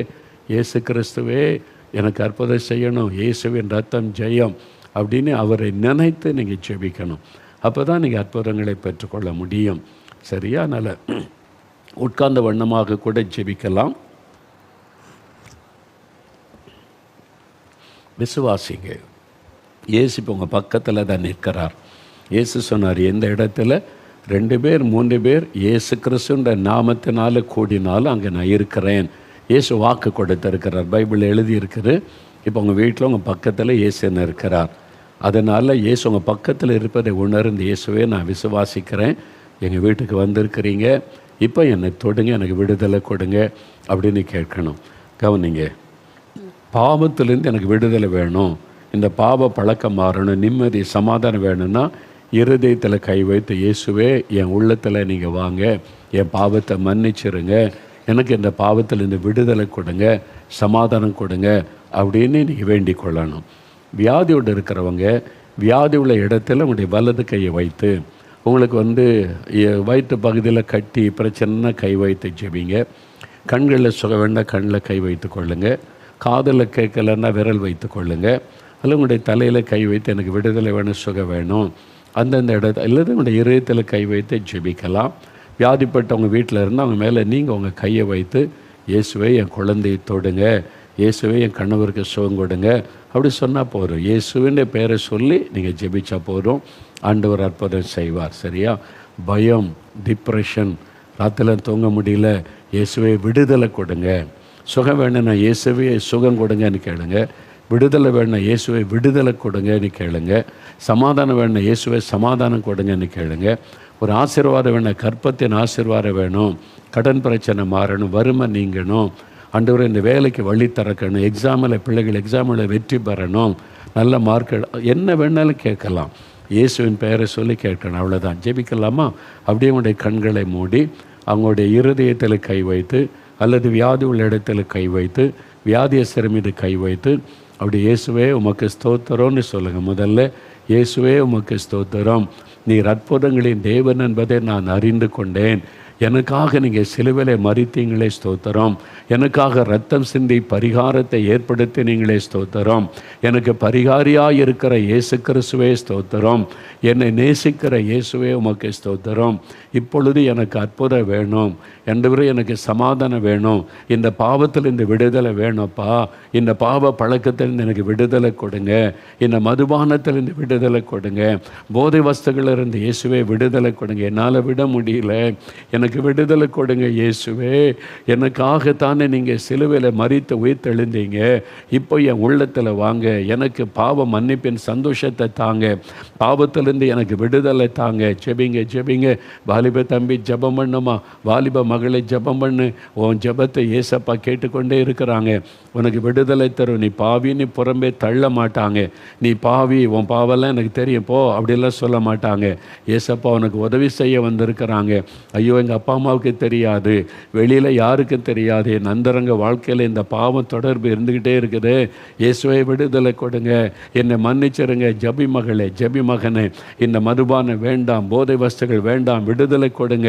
இயேசு கிறிஸ்துவே எனக்கு அற்புதம் செய்யணும், இயேசுவின் ரத்தம் ஜெயம் அப்படின்னு அவரை நினைத்து நீங்கள் ஜெபிக்கணும். அப்போ தான் நீங்கள் அற்புதங்களை பெற்றுக்கொள்ள முடியும். சரியா? அதனால் உட்கார்ந்த வண்ணமாக கூட ஜெபிக்கலாம். விசுவாசிங்க, இயேசு இப்போ உங்கள் பக்கத்தில் தான் நிற்கிறார். இயேசு சொன்னார், எந்த இடத்துல 2 பேர் 3 பேர் இயேசு கிறிஸ்துன்ற நாமத்தினால கூடினாலும் அங்கே நான் இருக்கிறேன். இயேசு வாக்கு கொடுத்திருக்கிறார், பைபிள் எழுதியிருக்குது. இப்போ உங்கள் வீட்டில் உங்கள் பக்கத்தில் இயேசுன்னு இருக்கிறார். அதனால் இயேசு உங்கள் பக்கத்தில் இருப்பதை உணர்ந்து, இயேசுவே நான் விசுவாசிக்கிறேன், எங்கள் வீட்டுக்கு வந்திருக்கிறீங்க, இப்போ என்னை தொடுங்க, எனக்கு விடுதலை கொடுங்க அப்படின்னு கேட்கணும். கவனிங்க, பாவத்திலேருந்து எனக்கு விடுதலை வேணும், இந்த பாவ பழக்கம் மாறணும், நிம்மதி சமாதானம் வேணும்னா இருதயத்தில் கை வைத்து, இயேசுவே என் உள்ளத்தில் நீங்கள் வாங்க, என் பாவத்தை மன்னிச்சிருங்க, எனக்கு இந்த பாவத்தில் இந்த விடுதலை கொடுங்க, சமாதானம் கொடுங்க அப்படின்னு நீங்கள் வேண்டிக் கொள்ளணும். வியாதியோடு இருக்கிறவங்க வியாதி உள்ள இடத்துல உங்களுடைய வலது கையை வைத்து, உங்களுக்கு வயிற்று பகுதியில் கட்டி பிரச்சனைனா கை வைத்து ஜெபிங்க. கண்களில் சுக வேண்டாம், கண்ணில் கை வைத்து கொள்ளுங்க. காதில் கேட்கலன்னா விரல் வைத்து கொள்ளுங்க. அதில் உங்களுடைய தலையில் கை வைத்து, எனக்கு விடுதலை வேணும், சுகம் வேணும், அந்தந்த இடத்துல அல்லது உங்களுடைய இதயத்தில் கை வைத்து ஜெபிக்கலாம். வியாதிப்பட்டவங்க வீட்டில் இருந்தால் அவங்க மேலே நீங்கள் உங்கள் கையை வைத்து, இயேசுவே என் குழந்தையை தொடுங்க, இயேசுவே என் கணவருக்கு சுகம் கொடுங்க அப்படி சொன்னால் போதும். இயேசுவின் பெயரை சொல்லி நீங்கள் ஜெபிச்சா போதும், ஆண்டவர் அற்புதம் செய்வார். சரியா? பயம், டிப்ரெஷன், ராத்திரில தூங்க முடியல, இயேசுவே விடுதலை கொடுங்க. சுகம் வேணும்னா இயேசுவே சுகம் கொடுங்கன்னு கேளுங்க. விடுதலை வேணும், இயேசுவை விடுதலை கொடுங்கன்னு கேளுங்க. சமாதானம் வேணும், இயேசுவை சமாதானம் கொடுங்கன்னு கேளுங்க. ஒரு ஆசீர்வாதம் வேணும், கற்பத்தின் ஆசீர்வாதம் வேணும், கடன் பிரச்சனை மாறணும், வறுமை நீங்கணும், ஆண்டவரே இந்த வேலைக்கு வழி திறக்கணும், எக்ஸாமில் பிள்ளைகள் எக்ஸாமில் வெற்றி பெறணும், நல்ல மார்க், என்ன வேணாலும் கேட்கலாம். இயேசுவின் பெயரை சொல்லி கேட்கணும். அவ்வளோதான். ஜெபிக்கலாமா? அப்படியே உங்களுடைய கண்களை மூடி அவங்களுடைய இருதயத்தில் கை வைத்து அல்லது வியாதி உள்ள இடத்துல கை வைத்து, வியாதியஸ்தர் மீது கை வைத்து, அப்படி இயேசுவே உமக்கு ஸ்தோத்திரம்னு சொல்லுங்கள். முதல்ல இயேசுவே உமக்கு ஸ்தோத்திரம், நீர் அற்புதங்களின் தேவன் என்பதை நான் அறிந்து கொண்டேன். எனக்காக நீங்கள் சிலுவையிலே மரித்தீங்களே ஸ்தோத்திரம், எனக்காக ரத்தம் சிந்தி பரிகாரத்தை ஏற்படுத்தினீங்களே ஸ்தோத்திரம், எனக்கு பரிகாரியாக இருக்கிற இயேசு கிறிஸ்துவே ஸ்தோத்திரம், என்னை நேசிக்கிற இயேசுவே உமக்கு ஸ்தோத்திரம். இப்பொழுது எனக்கு அற்புதம் வேணும், ஆண்டவரே எனக்கு சமாதானம் வேணும், இந்த பாவத்தில் இந்த விடுதலை வேணும்ப்பா, இந்த பாவ பழக்கத்திலிருந்து எனக்கு விடுதலை கொடுங்க, இந்த மதுபானத்திலிருந்து விடுதலை கொடுங்க, போதை வஸ்துகளிலிருந்து இயேசுவே விடுதலை கொடுங்க, என்னால் விட முடியல, எனக்கு விடுதலை கொடுங்க இயேசுவே, எனக்காகத்தானே நீங்கள் சிலுவையில் மரித்து உயிர்த்தெழுந்தீங்க, இப்போ என் உள்ளத்தில் வாங்க, எனக்கு பாவ மன்னிப்பின் சந்தோஷத்தை தாங்க, பாவத்திலிருந்து எனக்கு விடுதலை தாங்க. ஜெபிங்க ஜெபிங்க. வாலிப தம்பி ஜெபம் பண்ணுமா, வாலிப மகளை ஜெபம் பண்ணு, உன் ஜெபத்தை ஏசப்பா கேட்டுக்கொண்டே இருக்கிறாங்க. உனக்கு விடுதலை தரும், நீ பாவின்னு புறம்பே தள்ள மாட்டாங்க, நீ பாவி, உன் பாவெல்லாம் எனக்கு தெரியும் போ அப்படிலாம் சொல்ல மாட்டாங்க. ஏசப்பா உனக்கு உதவி செய்ய வந்திருக்கிறாங்க. ஐயோ எங்கள் அப்பா அம்மாவுக்கு தெரியாது, வெளியில் யாருக்கும் தெரியாது, என் அந்தரங்க வாழ்க்கையில் இந்த பாவம் தொடர்பு இருந்துக்கிட்டே இருக்குது, இயேசுவை விடுதலை கொடுங்க, என்னை மன்னிச்சிருங்க. ஜபி மகளே, ஜபி மகனே, இந்த மதுபானம் வேண்டாம், போதை வஸ்துகள் வேண்டாம், விடுதலை கொடுங்க.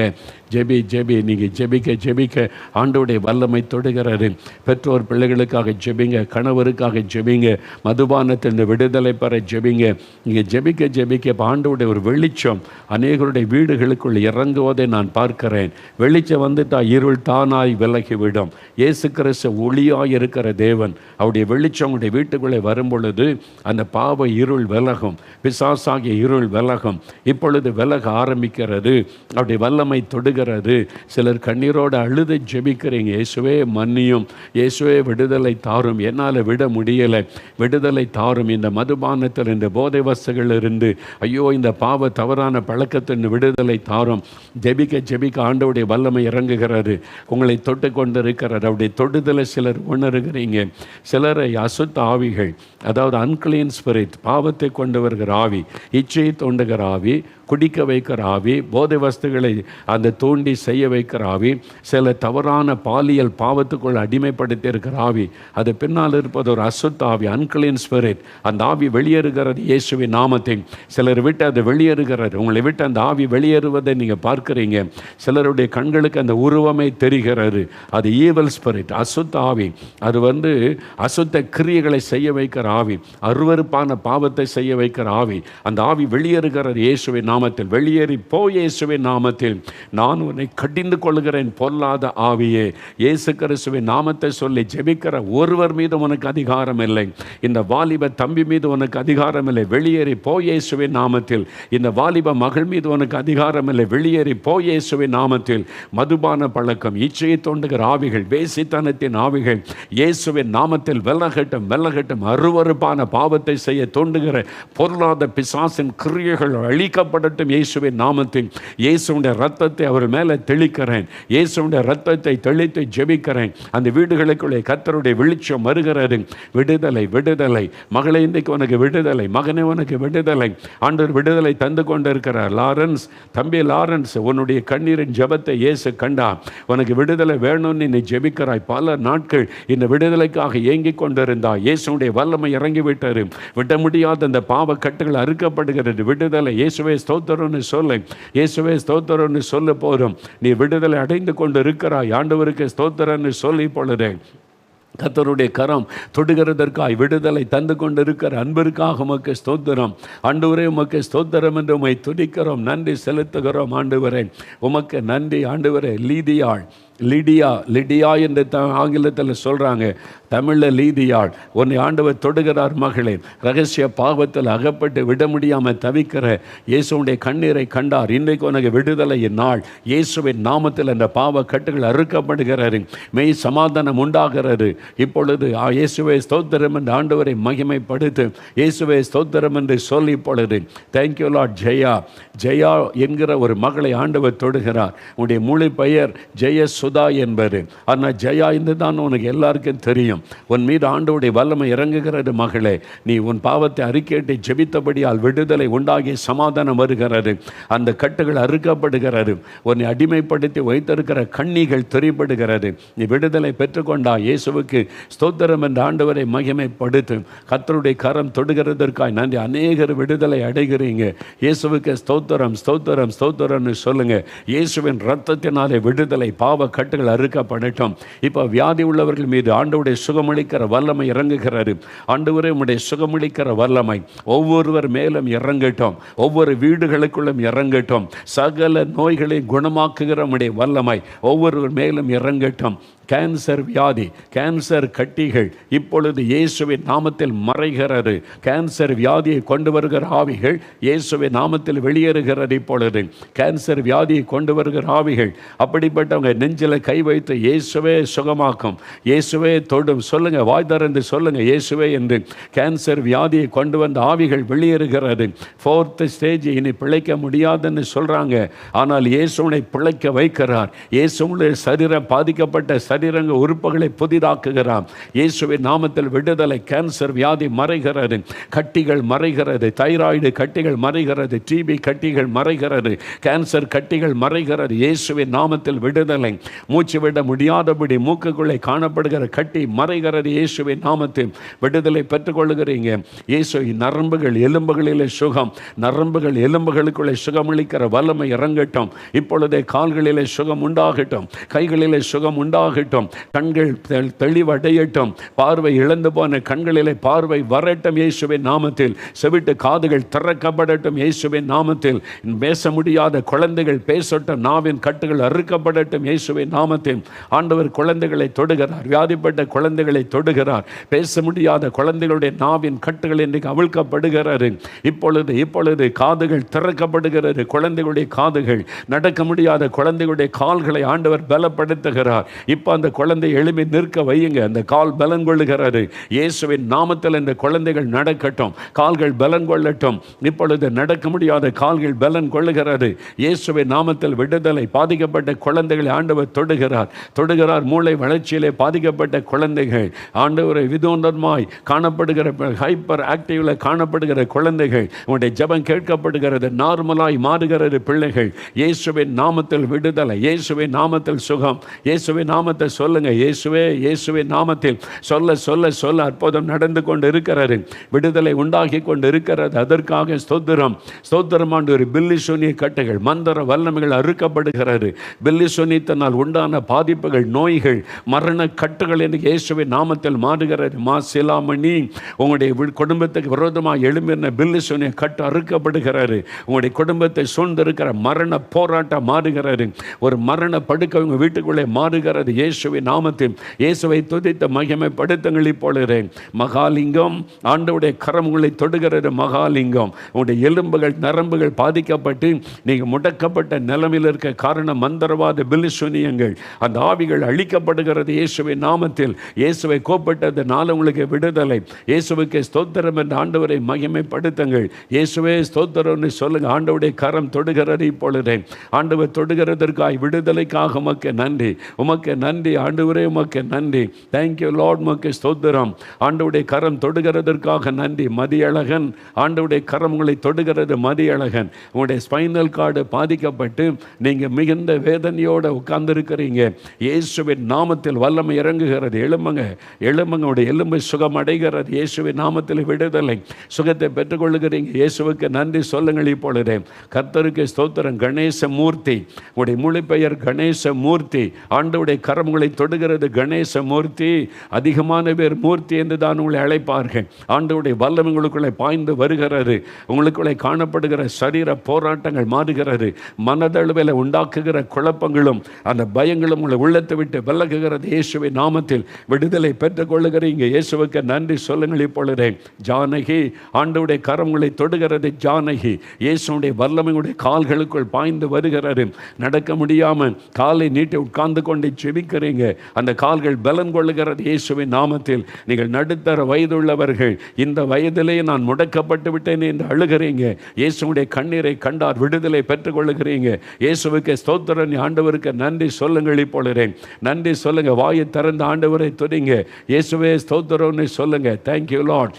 ஜெபி ஜெபி. நீங்கள் ஜெபிக்க ஜெபிக்க ஆண்டவருடைய வல்லமை தொடுகிறாரு. பெற்றோர் பிள்ளைகளுக்காக ஜெபிங்க, கணவருக்காக ஜெபிங்க, மதுபானத்தில் விடுதலை பெற ஜெபிங்க. நீங்கள் ஜெபிக்க ஜெபிக்க ஆண்டவருடைய ஒரு வெளிச்சம் அநேகருடைய வீடுகளுக்குள் இறங்குவதை நான் பார்க்கிறேன். ஜெபிக்கிறேன். வெளிச்சம் வந்துட்டா இருள் தானாய் விலகிவிடும். இயேசு கிறிஸ்து ஒளியாய் இருக்கிற தேவன். அவருடைய வெளிச்சம் உடைய வீட்டுக்குள்ளே வரும் பொழுது அந்த பாவ இருள் விலகும், பிசாசாகிய இருள் விலகும். இப்பொழுது விலக ஆரம்பிக்கிறது, அவருடைய வல்லமை தொடுகிறது. சிலர் கண்ணீரோடு அழுது ஜெபிக்கிறீங்க, இயேசுவே மன்னியும், இயேசுவே விடுதலை தாரும், என்னால் விட முடியலை, விடுதலை தாரும். இந்த மதுபானத்தில், இந்த போதை வஸ்துகள் இருந்து, ஐயோ இந்த பாவ தவறான பழக்கத்தின் விடுதலை தாரும். ஜெபிக்க ஜெபிக்க ஆண்டவருடைய வல்லமை இறங்குகிறது, உங்களை தொட்டு கொண்டு இருக்கிறார். அவருடைய தொடுதலை சிலர் உணர்கிறீங்க. சிலரை அசுத்த ஆவிகள், அதாவது அன்கிளீன் ஸ்பிரிட், பாவத்தை கொண்டு வருகிற ஆவி, இச்சையை தோண்டுகிற ஆவி, குடிக்க வைக்கிற ஆவி, போதை வஸ்துகளை அந்த தூண்டி செய்ய வைக்கிற ஆவி, சில தவறான பாலியல் பாவத்துக்குள் அடிமைப்படுத்தி இருக்கிற ஆவி, அது பின்னால் இருப்பது ஒரு அசுத்த ஆவி, அன்கிளீன் ஸ்பிரிட். அந்த ஆவி வெளியேறுகிறது இயேசுவின் நாமத்தை. சிலர் விட்டு அது வெளியேறுகிறது. உங்களை விட்டு அந்த ஆவி வெளியேறுவதை நீங்கள் பார்க்குறீங்க. சிலருடைய கண்களுக்கு அந்த உருவமே தெரிகிறது. அது ஈவல் ஸ்பிரிட், அசுத்த ஆவி. அது அசுத்த கிரியைகளை செய்ய வைக்கிற ஆவி, அருவருப்பான பாவத்தை செய்ய வைக்கிற ஆவி. அந்த ஆவி வெளியேறுகிறது இயேசுவின் நாமத்தில். வெளியேறி போ இயேசுவின் நாமத்தில். நான் உன்னை கடிந்து கொள்கிறேன் பொல்லாத ஆவியே. இயேசு கிறிஸ்துவின் நாமத்தை சொல்லி ஜெபிக்கிற ஒருவர் மீது உனக்கு அதிகாரம் இல்லை. இந்த வாலிப தம்பி மீது உனக்கு அதிகாரம் இல்லை, வெளியேறி போ இயேசுவின் நாமத்தில். இந்த வாலிப மகள் மீது உனக்கு அதிகாரம் இல்லை, வெளியேறி போ இயேசுவின் நாமத்தில். மதுபான பழக்கம், இச்சையை தோண்டுகிற ஆவிகள், வேசித்தனத்தின் ஆவிகள் இயேசுவின் நாமத்தில் வெல்லகட்டும், வெல்லகட்டும். அருவருப்பான பாவத்தை செய்ய தோண்டுகிற பொருளாத பிசாசின் கிரியைகள் அழிக்கப்படட்டும் இயேசுவின் நாமத்தில். இயேசுடைய ரத்தத்தை அவர் மேலே தெளிக்கிறேன். இயேசுடைய ரத்தத்தை தெளித்து ஜெபிக்கிறேன். அந்த வீடுகளுக்குள்ளே கர்த்தருடைய வெளிச்சம் வருகிறது. விடுதலை, விடுதலை. மகளே, இன்றைக்கு உனக்கு விடுதலை. மகனே, உனக்கு விடுதலை. ஆண்டவர் விடுதலை தந்து கொண்டு இருக்கிறார். லாரன்ஸ், தம்பி லாரன்ஸ், உன்னுடைய கண்ணீரின் ஜெபத்தை இயேசு கண்டா. உனக்கு விடுதலை வேணும்னு நீ ஜெபிக்கிறாய். பல நாட்கள் இந்த விடுதலைக்காக ஏங்கிக் கொண்டிருந்தாய். இயேசுடைய வல்லமை இறங்கிவிட்டாரு. விட முடியாத அந்த பாவ கட்டுகள் அறுக்கப்படுகிறது. விடுதலை. இயேசுவே ஸ்தோத்திரம்னு சொல்லு, இயேசுவே ஸ்தோத்திரம்னு சொல்ல போதும். நீ விடுதலை அடைந்து கொண்டு இருக்கிறாய். ஆண்டவருக்கு ஸ்தோத்திரம்னு சொல்லி பொழுது கர்த்தருடைய கரம் தொடுகிறதற்காய் விடுதலை தந்து கொண்டு இருக்கிற அன்பிற்காக உமக்கு ஸ்தோத்திரம். ஆண்டவரே, உமக்கு ஸ்தோத்திரம் என்று உம்மை துதிக்கிறோம், நன்றி செலுத்துகிறோம். ஆண்டவரே, உமக்கு நன்றி. ஆண்டவரே, லிடியா என்று ஆங்கிலத்தில் சொல்கிறாங்க, தமிழில் லீதியாள். உன்னை ஆண்டவர் தொடுகிறார் மகளே. ரகசிய பாவத்தில் அகப்பட்டு விட முடியாமல் தவிக்கிற இயேசுடைய கண்ணீரை கண்டார். இன்றைக்கு உனக்கு விடுதலையின் நாள். இயேசுவின் நாமத்தில் அந்த பாவ கட்டுகள் அறுக்கப்படுகிறது, மெய் சமாதானம் உண்டாகிறது. இப்பொழுது இயேசுவே ஸ்தோத்திரம் என்று ஆண்டவரை மகிமைப்படுத்து. இயேசுவே ஸ்தோத்திரம் என்று சொல்லி இப்பொழுது தேங்க்யூ லார்ட். ஜெயா என்கிற ஒரு மகளை ஆண்டவர் தொடுகிறார். உன்னுடைய முழு பெயர் ஜெய சுதா என்பது. ஆனால் ஜெயா என்று தான் உனக்கு எல்லாருக்கும் தெரியும். உன் மீது ஆண்டவருடைய வல்லமை இறங்குகிறது மகளே. நீ உன் பாவத்தை அறிக்கையிட்டு ஜெபித்தபடியால் விடுதலை உண்டாகி சமாதானம் வருகிறது. அந்த கட்டுகள் அறுக்கப்படுகிறது. உன்னை அடிமைப்படுத்தி வைத்திருக்கிற கண்ணிகள் தெரிப்படுகிறது. நீ விடுதலை பெற்றுக்கொண்டா. இயேசுவுக்கு ஸ்தோத்திரம் என்ற ஆண்டவரை மகிமைப்படுத்து. கர்த்தருடைய கரம் தொடுகிறதற்காய் நன்றி. அநேகர் விடுதலை அடைகிறீங்க. இயேசுவுக்கு ஸ்தோத்திரம், ஸ்தோத்திரம், ஸ்தோத்திரம்னு சொல்லுங்க. இயேசுவின் ரத்தத்தினாலே விடுதலை, பாவ கட்டுகள் அறுக்கப்படட்டும். இப்போ வியாதி உள்ளவர்கள் மீது ஆண்டவருடைய சுகமளிக்கிற வல்லமை இறங்குகிறது. ஆண்டவரே, உம்முடைய சுகமளிக்கிற வல்லமை ஒவ்வொருவர் மேலும் இறங்கட்டும், ஒவ்வொரு வீடுகளுக்குள்ளும் இறங்கட்டும். சகல நோய்களை குணமாக்குகிற உம்முடைய வல்லமை ஒவ்வொருவர் மேலும் இறங்கட்டும். கேன்சர் வியாதி, கேன்சர் கட்டிகள் இப்பொழுது இயேசுவின் நாமத்தில் மறைகிறது. கேன்சர் வியாதியை கொண்டு வருகிற ஆவிகள் இயேசுவின் நாமத்தில் வெளியேறுகிறது. இப்பொழுது கேன்சர் வியாதியை கொண்டு வருகிற ஆவிகள் அப்படிப்பட்டவங்க நெஞ்சில் கை வைத்து இயேசுவே சுகமாக்கும், இயேசுவே தொடும் சொல்லுங்க, வாய் திறந்து சொல்லுங்க இயேசுவே என்று. கேன்சர் வியாதியை கொண்டு வந்த ஆவிகள் வெளியேறுகிறது. 4th ஸ்டேஜ், இனி பிழைக்க முடியாதுன்னு சொல்றாங்க. ஆனால் இயேசுவை பிழைக்க வைக்கிறார். இயேசுடைய சரீரம் பாதிக்கப்பட்ட சரீரங்க உறுப்புகளை புதிதாக்குகிறார். இயேசுவின் நாமத்தில் விடுதலை. கேன்சர் வியாதி மறைகிறது, கட்டிகள் மறைகிறது, தைராய்டு கட்டிகள் மறைகிறது, டிபி கட்டிகள் மறைகிறது, கேன்சர் கட்டிகள் மறைகிறது. இயேசுவின் நாமத்தில் விடுதலை. மூச்சு விட முடியாதபடி மூக்குக்குள்ளே காணப்படுகிற கட்டி மறைகிறது. இயேசுவின் நாமத்தில் விடுதலை பெற்றுக்கொள்கிறீங்க. இயேசு நரம்புகள் எலும்புகளிலே சுகம், நரம்புகள் எலும்புகளுக்குள்ளே சுகமளிக்கிற வல்லமை இறங்கட்டும். இப்பொழுதே கால்களிலே சுகம் உண்டாகட்டும், கைகளிலே சுகம் உண்டாகட்டும். உண்டாகட்டும். கண்கள் தெளிவடையட்டும். பார்வை இழந்து போன கண்களிலே பார்வை வரட்டும் இயேசுவின் நாமத்தில். செவிட்டு காதுகள் திறக்கப்படட்டும் இயேசுவின் நாமத்தில். பேச முடியாத குழந்தைகள் பேசட்டும். நாவின் கட்டுகள் அறுக்கப்படட்டும் இயேசுவின் நாமத்தில். ஆண்டவர் குழந்தைகளை தொடுகிறார். வியாதிப்பட்ட குழந்தைகளை தொடுகிறார். பேச முடியாத குழந்தைகளுடைய நாவின் கட்டுகள் இன்றைக்கு அவிழ்க்கப்படுகிறது. இப்பொழுது காதுகள் திறக்கப்படுகிறது. குழந்தைகளுடைய காதுகள், நடக்க முடியாத குழந்தைகளுடைய கால்களை ஆண்டவர் பலப்படுத்துகிறார். இப்போ அந்த குழந்தை எழுப்பி நிற்க வையுங்க. அந்த கால் பலன் கொள்ளுகிறது இயேசுவின் நாமத்தில். இந்த குழந்தைகள் நடக்கட்டும், கால்கள் பலன் கொள்ளட்டும். இப்பொழுது நடக்க முடியாத கால்கள் பலன் கொள்ளுகிறது இயேசுவின் நாமத்தில். விடுதலை. பாதிக்கப்பட்ட குழந்தைகளை ஆண்டவர் தொடுகிறார். மூளை வளர்ச்சியிலே பாதிக்கப்பட்ட குழந்தைகள் ஆண்டவரை விதோந்தமாய் காணப்படுகிற, ஹைப்பர் ஆக்டிவ்ல காணப்படுகிற குழந்தைகள், உங்களுடைய ஜெபம் கேட்கப்படுகிறது. நார்மலாய் மாறுகிறது பிள்ளைகள் இயேசுவின் நாமத்தில். விடுதலை இயேசுவின் நாமத்தில். சுகம் இயேசுவின் நாமத்தை சொல்லுங்க. இயேசுவின் நாமத்தில் சொல்ல அற்புதம் நடந்து கொண்டு இருக்கிறது. விடுதலை உண்டாகி கொண்டு இருக்கிறது. அதற்காக ஸ்தோத்திரம் ஆண்டவரே. பில்லி சூனிய கட்டுகள், மந்திர வல்லமைகள் அறுக்கப்படுகிறது. பில்லி சூனியத்தினால் உண்டான பாதிப்புகள், நோய்கள், மரண கட்டுகள் என்று இயேசுவின் நாமத்தில் மாறுகிறது. சிலாமணி, உங்களுடைய குடும்பத்துக்கு விரோதமாக எழும்பின பில்லி சூனிய கட்டு அறுக்கப்படுகிறது. உங்களுடைய குடும்பத்தை சூழ்ந்திருக்கிற மரண போராட்டம் மாறுகிறது. ஒரு மரண படுக்கை உங்கள் வீட்டுக்குள்ளே மாறுகிறது இயேசுவின் நாமத்தில். இயேசுவை துதித்த மகிமைப்படுத்துங்கள். இப்பொழுது மகாலிங்கம், ஆண்டவருடைய கரம் உங்களை தொடுகிறது. மகாலிங்கம், உங்களுடைய எலும்புகள், நரம்புகள் பாதிக்கப்பட்டு நீங்கள் முடக்கப்பட்ட நிலைமையில் இருக்க காரணம் மந்திரவாத பில்லி சூனியங்கள். அந்த ஆவிகள் அழிக்கப்படுகிறது இயேசுவின் நாமத்தில். இயேசுவை கோப்பட்டதுனால உங்களுக்கு விடுதலை. இயேசுவுக்கு ஸ்தோத்திரம் என்று ஆண்டவரை மகிமைப்படுத்துங்கள். இயேசுவே ஸ்தோத்திரம்னு சொல்லுங்க. ஆண்டவருடைய கரம் தொடுகிறது இப்பொழுதே. ஆண்டவர் தொடுகிறதற்காக, விடுதலைக்காக உமக்கு நன்றி. உமக்கு நன்றி ஆண்டவரே, உமக்கு நன்றி. Thank you Lord. உமக்கு ஸ்தோத்திரம். ஆண்டவருடைய கரம் தொடுகிறதற்காக நன்றி. மதியழகன், ஆண்டவருடைய கரம் உங்களை தொடுகிறது. மதியழகன், உங்களுடைய ஸ்பைனல் கார்டு பாதிக்கப்பட்டு நீங்கள் மிகுந்த வேதனையோடு உட்கார்ந்துருக்கிறீங்க. இயேசுவின் நாமத்தில் வல்லமை இறங்குகிறது. உடைய எலும்பு சுகம் அடைகிறது இயேசுவின் நாமத்தில். விடுதலை, சுகத்தை பெற்றுக்கொள்ளுகிறீங்க. இயேசுவுக்கு நன்றி சொல்லுங்கள் இப்பொழுதே. கர்த்தருக்கு ஸ்தோத்திரம். கணேசமூர்த்தி, உடைய முழு பெயர் கணேசமூர்த்தி. ஆண்டவருடைய கரம் உங்களை தொடுகிறது. கணேசமூர்த்தி, அதிகமான பேர் மூர்த்தி என்று தான் உங்களை அழைப்பார்கள். ஆண்டவருடைய வல்லமை உங்களுக்குள்ளே பாய்ந்து வருகிறது. உங்களுக்குள்ளே காணப்படுகிற சரீர போராட்டங்கள் மாறுகிறது. மனதளவில் உண்டாக்குகிற குழப்பங்களும் அந்த பயங்களும் உங்களை உள்ளத்தை விட்டு விலகுகிறது இயேசுவின் நாமத்தில். விடுதலை பெற்றுக் கொள்ளுகிறீங்க. இயேசுவுக்கு நன்றி சொல்லுங்கள் இப்பொழுதே. ஜானகி, ஆண்டவருடைய கரம் உங்களை தொடுகிறது. ஜானகி, இயேசுடைய வல்லமையுடைய கால்களுக்குள் பாய்ந்து வருகிறது. நடக்க முடியாமல் காலை நீட்டி உட்கார்ந்து கொண்டு ஜெபிக்கிறீங்க. அந்த கால்கள் பலன் கொள்ளுகிறது இயேசுவின் நாமத்தில். நீங்கள் நடுத்தர வயதுள்ளவர்கள், இந்த வயதிலே நான் முடக்கப்பட்டு விட்டேன் என்று அழுகிறீங்க. இயேசுடைய கண்ணீரை கண்டார். விடுதலை பெற்றுக் கொள்ளுகிறீங்க. இயேசுவுக்கு ஸ்தோத்திரம். ஆண்டவருக்கு நன்றி சொல்லுங்கள் இப்பொழுதே. நன்றி சொல்லுங்க. வாயை திறந்த ஆண்டவரை துதிங்க. இயேசுவே ஸ்தோத்திரம்னு சொல்லுங்க. Thank you Lord.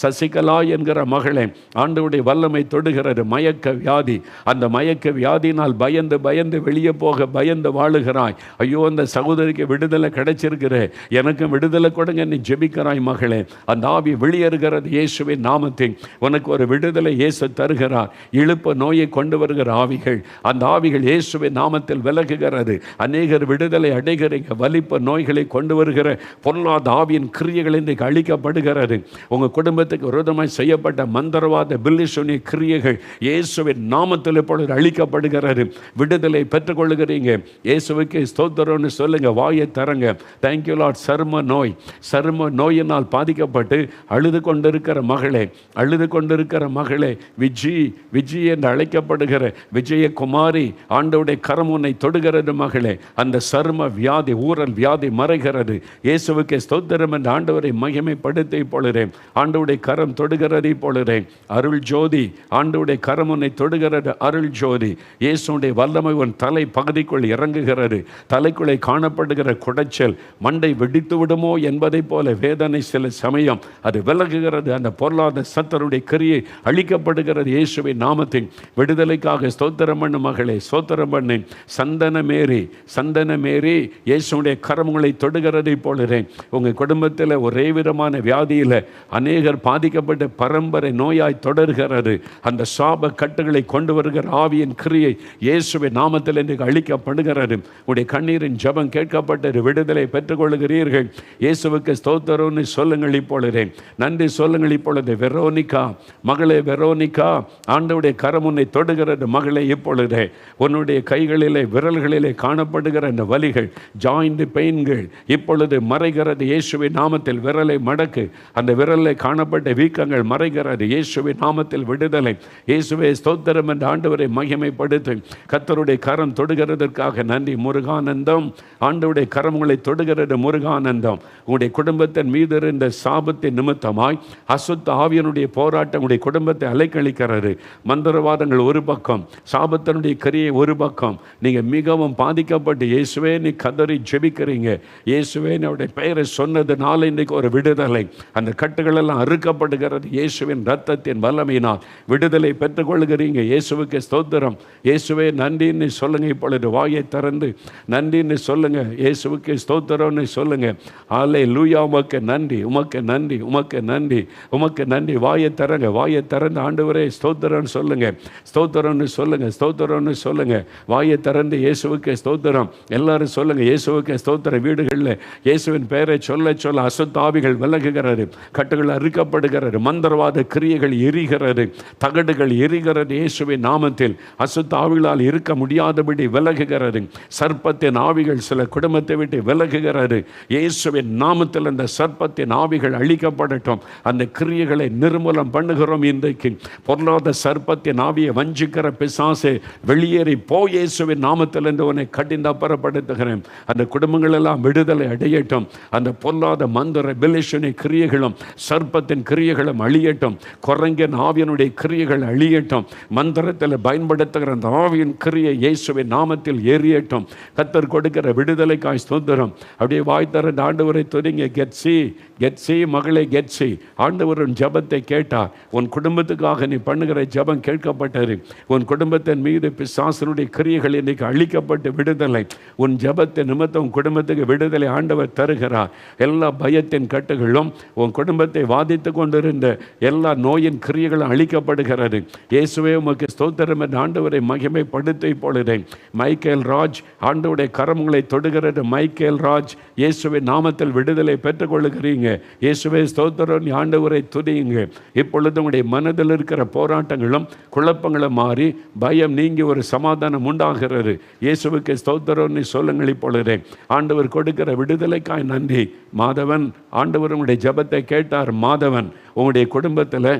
சசிகலா என்கிற மகளே, ஆண்டவருடைய வல்லமை தொடுகிறது. மயக்க வியாதி, அந்த மயக்க வியாதினால் பயந்து வெளியே போக பயந்து வாழுகிறாய். ஐயோ, அந்த சகோதரிக்கு விடுதலை கிடைச்சிருக்கிற, எனக்கும் விடுதலை கொடுங்க நீ ஜெபிக்கிறாய் மகளே. அந்த ஆவி வெளியேறுகிறது இயேசுவின் நாமத்தில். உனக்கு ஒரு விடுதலை இயேசு தருகிறார். இழுப்பு நோயை கொண்டு வருகிற ஆவிகள், அந்த ஆவிகள் இயேசுவின் நாமத்தில் விலகுகிறது. அநேகர் விடுதலை அடைகிறீங்க. வலிப்பு நோய்களை கொண்டு வருகிற பொருளாத ஆவியின் கிரியைகள் இன்றைக்கு அழிக்கப்படுகிறது. உங்கள் குடும்பத்துக்கு விரோதமாய் செய்யப்பட்ட மந்திரவாத பில்லி சூனிய கிரியைகள் இயேசுவின் நாமத்தில் இப்பொழுது அழிக்கப்படுகிறது. விடுதலை பெற்றுக்கொள்ளுகிறீங்க. இயேசுவுக்கு ஸ்தோத்திரம்னு சொல்லுங்க. வாயை தரங்க. Thank you Lord. சரும நோயினால் பாதிக்கப்பட்டு அழுது கொண்டிருக்கிற மகளே, விஜி என்று அழைக்கப்படுகிற விஜயகுமாரி, ஆண்டவருடைய கரம் உன்னை தொடுகிறது மகளே. அந்த சரும வியாதி, ஊரல் வியாதி மறைகிறது. இயேசுவுக்கு ஸ்தோத்திரம் என்று ஆண்டவரை மகிமைப்படுத்தி இப்பொழுதே. ஆண்டவருடைய கரம் தொடுகிறது இப்பொழுதே. அருள் ஜோதி, ஆண்டவருடைய கரம் உன்னை தொடுகிறது. அருள் ஜோதி, இயேசுடைய வல்லமை உன் தலை பகுதிக்குள் இறங்குகிறது. தலைக்குள்ளே காணப்படுகிற குடைச்சல் மண்டை வெடித்து விடுமோ என்பதை போல வேதனை சில சமயம் அது விலகுகிறது. அந்த பொருளாதார சத்தருடைய கிரியை அழிக்கப்படுகிறது இயேசுவின் நாமத்தின். விடுதலைக்காக ஸ்தோத்திரம் பண்ணு மகளே, ஸ்தோத்திரம் பண்ணு. சந்தன மேரி, இயேசுடைய கரம் உங்களை தொடுகிறது இப்பொழுதே. உங்கள் குடும்பத்தில் ஒரே விதமான வியாதியில் அநேகர் பாதிக்கப்பட்ட பரம்பரை நோயாய் தொடர்கிறது. அந்த சாப கட்டுகளை கொண்டு வருகிற ஆவியின் கிரியை இயேசுவின் நாமத்தில் இன்றைக்கு அழிக்கப்படுகிறது. உடைய கண்ணீர் கண்ணீரின் ஜெபம் கேட்கப்பட்ட விடுதலை பெற்றுக்கொள்கிறீர்கள். இயேசுவுக்கு ஸ்தோத்திரம்னு சொல்லுங்கள் இப்பொழுதே. நன்றி சொல்லுங்கள் இப்பொழுது. வெரோனிகா, மகளே வெரோனிகா, ஆண்டவருடைய கரம் உன்னை தொடுகிறது. மகளே, இப்பொழுதே உன்னுடைய கைகளிலே விரல்களிலே காணப்படுகிற அந்த வலிகள், ஜாயிண்ட் பெயின்கள் இப்பொழுது மறைகிறது இயேசுவின் நாமத்தில். விரலை மடக்கு, அந்த விரலில் காணப்பட்ட வீக்கங்கள் மறைகிறது இயேசுவின் நாமத்தில். விடுதலை. இயேசுவே ஸ்தோத்திரம் என்ற ஆண்டவரை மகிமைப்படுத்து. கர்த்தருடைய கரம் தொடுகிறதற்காக நன்றி. முருகானந்தம். ஆண்டவருடைய கரம் உங்களை தொடுகிறது. முருகானந்தம். உங்களுடைய குடும்பத்தின் மீது இருந்த சாபத்தின் நிமித்தமாய் அசுத்த ஆவியனுடைய போராட்டம் உங்களுடைய குடும்பத்தை அலைக்கழிக்கிறது. மந்திரவாதங்கள் ஒரு பக்கம், சாபத்தினுடைய கிரியை ஒரு பக்கம். நீங்கள் மிகவும் பாதிக்கப்பட்டு இயேசுவே நீ கதறி ஜெபிக்கிறீங்க. இயேசுவே அவருடைய பெயரை சொன்னதுனால இன்றைக்கு ஒரு விடுதலை. அந்த கட்டுகள் எல்லாம் அறுக்கப்படுகிறது இயேசுவின் இரத்தத்தின் வல்லமையினால். விடுதலை பெற்றுக்கொள்கிறீங்க. இயேசுவுக்கு ஸ்தோத்திரம். இயேசுவே நன்றின்னு சொல்லுங்க. இப்பொழுது வாயை திறந்து நன்றின்னு சொல்லுங்க. இயேசுவுக்கு ஸ்தோத்திரம்னு சொல்லுங்க. அல்லேலூயா. உமக்கு நன்றி, உமக்கு நன்றி, உமக்கு நன்றி, உமக்கு நன்றி. வாயை திறங்க, வாயை திறந்து ஆண்டவரே ஸ்தோத்திரம்னு சொல்லுங்க. ஸ்தோத்திரம்னு சொல்லுங்க, ஸ்தோத்திரம்னு சொல்லுங்க. வாயை திறந்து இயேசுவுக்கு ஸ்தோத்திரம் எல்லாரும் சொல்லுங்க. இயேசுவுக்கு ஸ்தோத்திரம். வீடுகளில் இயேசுவின் பெயரை சொல்ல சொல்ல அசுத்த ஆவிகள் விலகுகிறது, கட்டுகள் அறுக்கப்படுகிறது, மந்திரவாத கிரியைகள் எரிகிறது, தகடுகள் எரிகிறது இயேசுவின் நாமத்தில். அசுத்த ஆவிகளால் இருக்க முடியாதபடி விலகுகிறது. சர்ப்பத்தின் ஆவிகள் சில குடும்பத்தை விட்டு விலகுகிறது இயேசுவின் நாமத்தில். அந்த சர்ப்பத்தின் ஆவிகள் அழிக்கப்படட்டும். அந்த கிரியைகளை நிர்மூலம் பண்ணுகிறோம் இன்றைக்கு. பொருளாத சர்ப்பத்தின் ஆவியை வஞ்சிக்கிற பிசாசே வெளியேறி போ இயேசுவின் நாமத்தில் என்று உன்னை கடிந்தப்பரப்படுத்துகிறேன். அந்த குடும்பங்கள் எல்லாம் விடுதலை அடையட்டும். அந்த பொல்லாத மந்திர பெலிஷனை கிரியைகளும் சர்ப்பத்தின் கிரியைகளும் அழியட்டும். குரங்கின் ஆவியனுடைய கிரியைகள் அழியட்டும். மந்திரத்தில் பயன்படுத்துகிற அந்த ஆவியின் கிரியை இயேசுவின் நாமத்தில் ஏறியட்டும். கர்த்தர் கொடுக்கிற விடுதலைக்காய் ஸ்தோத்திரம். அப்படியே வாய் திறந்து ஆண்டவரை துதிங்க. கெட்சி, கெட்சி, மகளே கெட்சி. ஆண்டவரின் ஜெபத்தை கேட்டார். உன் குடும்பத்துக்காக நீ பண்ணுகிற ஜெபம் கேட்கப்பட்டது. உன் குடும்பத்தின் மீது பிசாசனுடைய கிரியைகள் இன்னைக்கு அழிக்கப்பட்டு விடுதலை. உன் ஜெபத்தை நிமித்தம் உன் குடும்பத்துக்கு விடுதலை ஆண்டவர் தருகிறார். எல்லா பயத்தின் கட்டுகளும் உன் குடும்பத்தை வாதித்து கொண்டிருந்த எல்லா நோயின் கிரியைகளும் அழிக்கப்படுகிறது. இயேசுவே உமக்கு ஸ்தோத்திரம் என்ற ஆண்டவரை மகிமைப்படுத்த இப்பொழுதே. மைக்கேல் ராஜ், ஆண்டவருடைய கரங்களை தொடுகிறது. மைக்கேல் ராஜ், இயேசுவின் நாமத்தில் விடுதலை பெற்றுக்கொள்ளுகிறீங்க. இயேசுவே ஸ்தோத்திரம். ஆண்டவரை துதியுங்க. இப்பொழுது உங்களுடைய மனதில் இருக்கிற போராட்டங்களும் குழப்பங்களும் மாறி பயம் நீங்கி ஒரு சமாதானம் உண்டாகிறது. இயேசுவுக்கு ஸ்தோத்திரம்னு சொல்லுங்கள் இப்பொழுதே. ஆண்டவர் கொடுக்கிற விடுதலைக்காய் நன்றி. மாதவன், ஆண்டவர் உங்களுடைய ஜெபத்தை கேட்டார். மாதவன், உங்களுடைய குடும்பத்தில்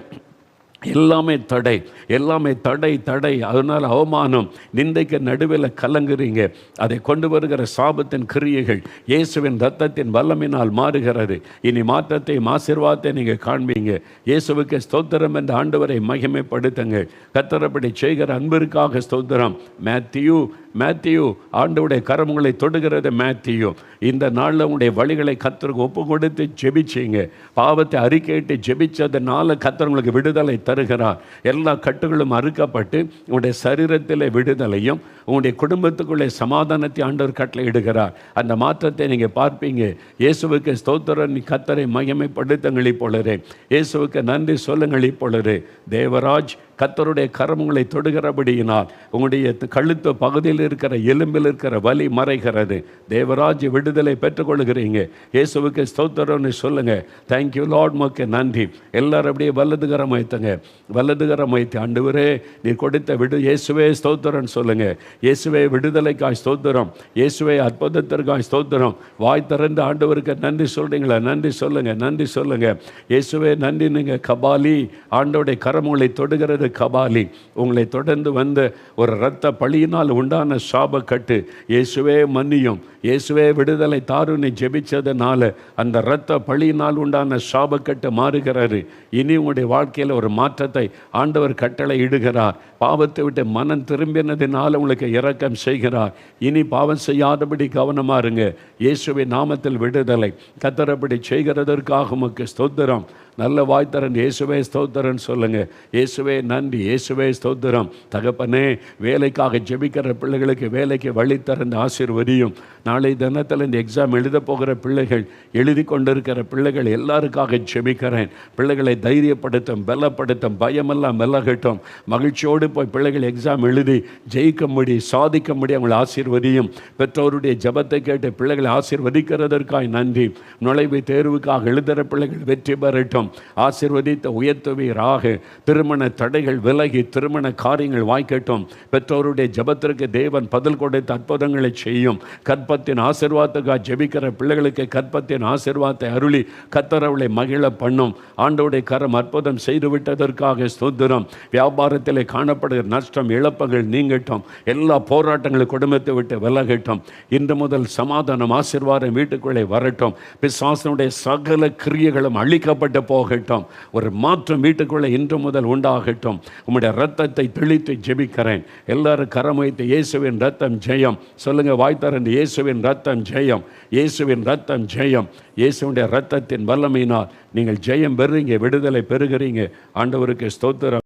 எல்லாமே தடை, எல்லாமே தடை தடை. அதனால் அவமானம், நிந்தைக்கு நடுவில் கலங்குறீங்க. அதை கொண்டு வருகிற சாபத்தின் கிரியைகள் இயேசுவின் இரத்தத்தின் வல்லமையினால் மாறுகிறது. இனி மாற்றத்தை ஆசீர்வாதத்தை நீங்கள் காண்பீங்க. இயேசுவுக்கு ஸ்தோத்திரம் என்ற ஆண்டவரை மகிமைப்படுத்துங்க. கர்த்தரப்படி செய்கிற அன்பிற்காக ஸ்தோத்திரம். மேத்யூ, மேத்யூ, ஆண்டவருடைய கரமுகளை தொடுகிறது. மேத்யூ, இந்த நாளில் உங்களுடைய வழிகளை கர்த்தருக்கு ஒப்பு கொடுத்து ஜெபிச்சிங்க. பாவத்தை அறிக்கையிட்டு ஜெபிச்சதுனால கர்த்தர் உங்களுக்கு விடுதலை தருகிறார். எல்லா கட்டுகளும் அறுக்கப்பட்டு உங்களுடைய சரீரத்தில் விடுதலையும் உங்களுடைய குடும்பத்துக்குள்ளே சமாதானத்தை ஆண்டவர் கட்டளை இடுகிறார். அந்த மாற்றத்தை நீங்கள் பார்ப்பீங்க. இயேசுவுக்கு ஸ்தோத்திரம். கர்த்தரை மகிமைப்படுத்துங்கள் இப்பொழுதே. இயேசுவுக்கு நன்றி சொல்லுங்கள் இப்பொழுது. தேவராஜ், கர்த்தருடைய கரமுங்களை தொடுகிறபடியினால் உங்களுடைய கழுத்து பகுதியில் இருக்கிற எலும்பில் இருக்கிற வலி மறைகிறது. தேவராஜ், விடுதலை பெற்றுக்கொள்கிறீங்க. இயேசுவுக்கு ஸ்தோத்திரம்னு சொல்லுங்க. தேங்க்யூ லார்ட், உமக்கு நன்றி. எல்லாரும் அப்படியே வலதுகரம் வைத்துங்க. வலதுகரம் வைத்து ஆண்டவரே நீ கொடுத்த இயேசுவே ஸ்தோத்திரம் சொல்லுங்க. இயேசுவே விடுதலைக்காய் ஸ்தோத்திரம். இயேசுவே அற்புதத்திற்காய் ஸ்தோத்திரம். வாய் திறந்து ஆண்டவருக்கு நன்றி சொல்றீங்களா? நன்றி சொல்லுங்க, நன்றி சொல்லுங்க. இயேசுவே நன்றி. நீங்க கபாலி, ஆண்டவருடைய கரமுங்களை தொடுகிறது. கபாலி, உங்களை தொடர்ந்து வந்த ஒரு இரத்த பழியினால் உண்டான சாபக்கட்டு இயேசுவே மன்னியும். இயேசுவே விடுதலை தாருன்னு ஜெபிச்சதுனால அந்த இரத்த பழியினால் உண்டான சாபக்கட்டு மாறுகிறது. இனி உங்களுடைய வாழ்க்கையில் ஒரு மாற்றத்தை ஆண்டவர் கட்டளை இடுகிறார். பாவத்தை விட்டு மனம் திரும்பினதினால் உங்களுக்கு இரக்கம் செய்கிறார். இனி பாவம் செய்யாதபடி கவனமா இருங்க. இயேசுவின் நாமத்தில் விடுதலை. கர்த்தர் அப்படி செய்கிறதற்காக உமக்கு ஸ்தோத்திரம். நல்ல வாய்த்தரன் இயேசுவே ஸ்தோத்திரன் சொல்லுங்க. இயேசுவே நன்றி, இயேசுவே ஸ்தோத்திரம். தகப்பனே, வேலைக்காக ஜெபிக்கிற பிள்ளைகளுக்கு வேலைக்கு வழி திறந்து ஆசீர்வதியும். நாளை தினத்தில் இந்த எக்ஸாம் எழுத போகிற பிள்ளைகள், எழுதி கொண்டிருக்கிற பிள்ளைகள் எல்லாருக்காக ஜெபிக்கிறேன். பிள்ளைகளை தைரியப்படுத்தும், பலப்படுத்தும், பயமெல்லாம் விலகட்டும். மகிழ்ச்சியோடு போய் பிள்ளைகள் எக்ஸாம் எழுதி ஜெயிக்கும்படி, சாதிக்கும்படி அவங்களை ஆசீர்வதியும். பெற்றோருடைய ஜெபத்தை கேட்டு பிள்ளைகளை ஆசீர்வதிக்கிறதற்காக நன்றி. நுழைவு தேர்வுக்காக எழுதுகிற பிள்ளைகள் வெற்றி பெறட்டும். ஆசீர்வதித்த உயர்த்துவீராக. திருமண தடைகள் விலகி திருமண காரியங்கள் வாய்க்கட்டும். பெற்றோருடைய ஜெபத்திற்கு தேவன் பதில் கொடுத்து அற்புதங்களை செய்யும். கற்பத்தின் ஆசீர்வாதத்துக்காக ஜெபிக்கிற பிள்ளைகளுக்கு கற்பத்தின் ஆசீர்வாதத்தை அருளி கர்த்தர் அவளை மகிழ பண்ணும். ஆண்டவருடைய கரம் அற்புதம் செய்து விட்டதற்காக ஸ்தோத்திரம். வியாபாரத்தில் காணப்படுகிற நஷ்டம், இழப்புகள் நீங்கட்டும். எல்லா போராட்டங்களும் குடும்பத்தை விட்டு விலகட்டும். இன்று முதல் சமாதானம், ஆசீர்வாதம் வீட்டுக்குள்ளே வரட்டும். பிசாசனுடைய சகல கிரியைகளும் அழிக்கப்பட்டு போகட்டும். ஒரு மாற்றம் வீட்டுக்குள்ளே இன்று முதல் உண்டாகட்டும். உம்முடைய ரத்தத்தை தெளித்து ஜெபிக்கிறேன். எல்லாரும் கரம் வைத்து இயேசுவின் ரத்தம் ஜெயம் சொல்லுங்க. வாய் திறந்து இயேசுவின் ரத்தம் ஜெயம், இயேசுவின் ரத்தம் ஜெயம். இயேசுடைய ரத்தத்தின் வல்லமையினால் நீங்கள் ஜெயம் பெறுறீங்க, விடுதலை பெறுகிறீங்க. ஆண்டவருக்கு ஸ்தோத்திரம்.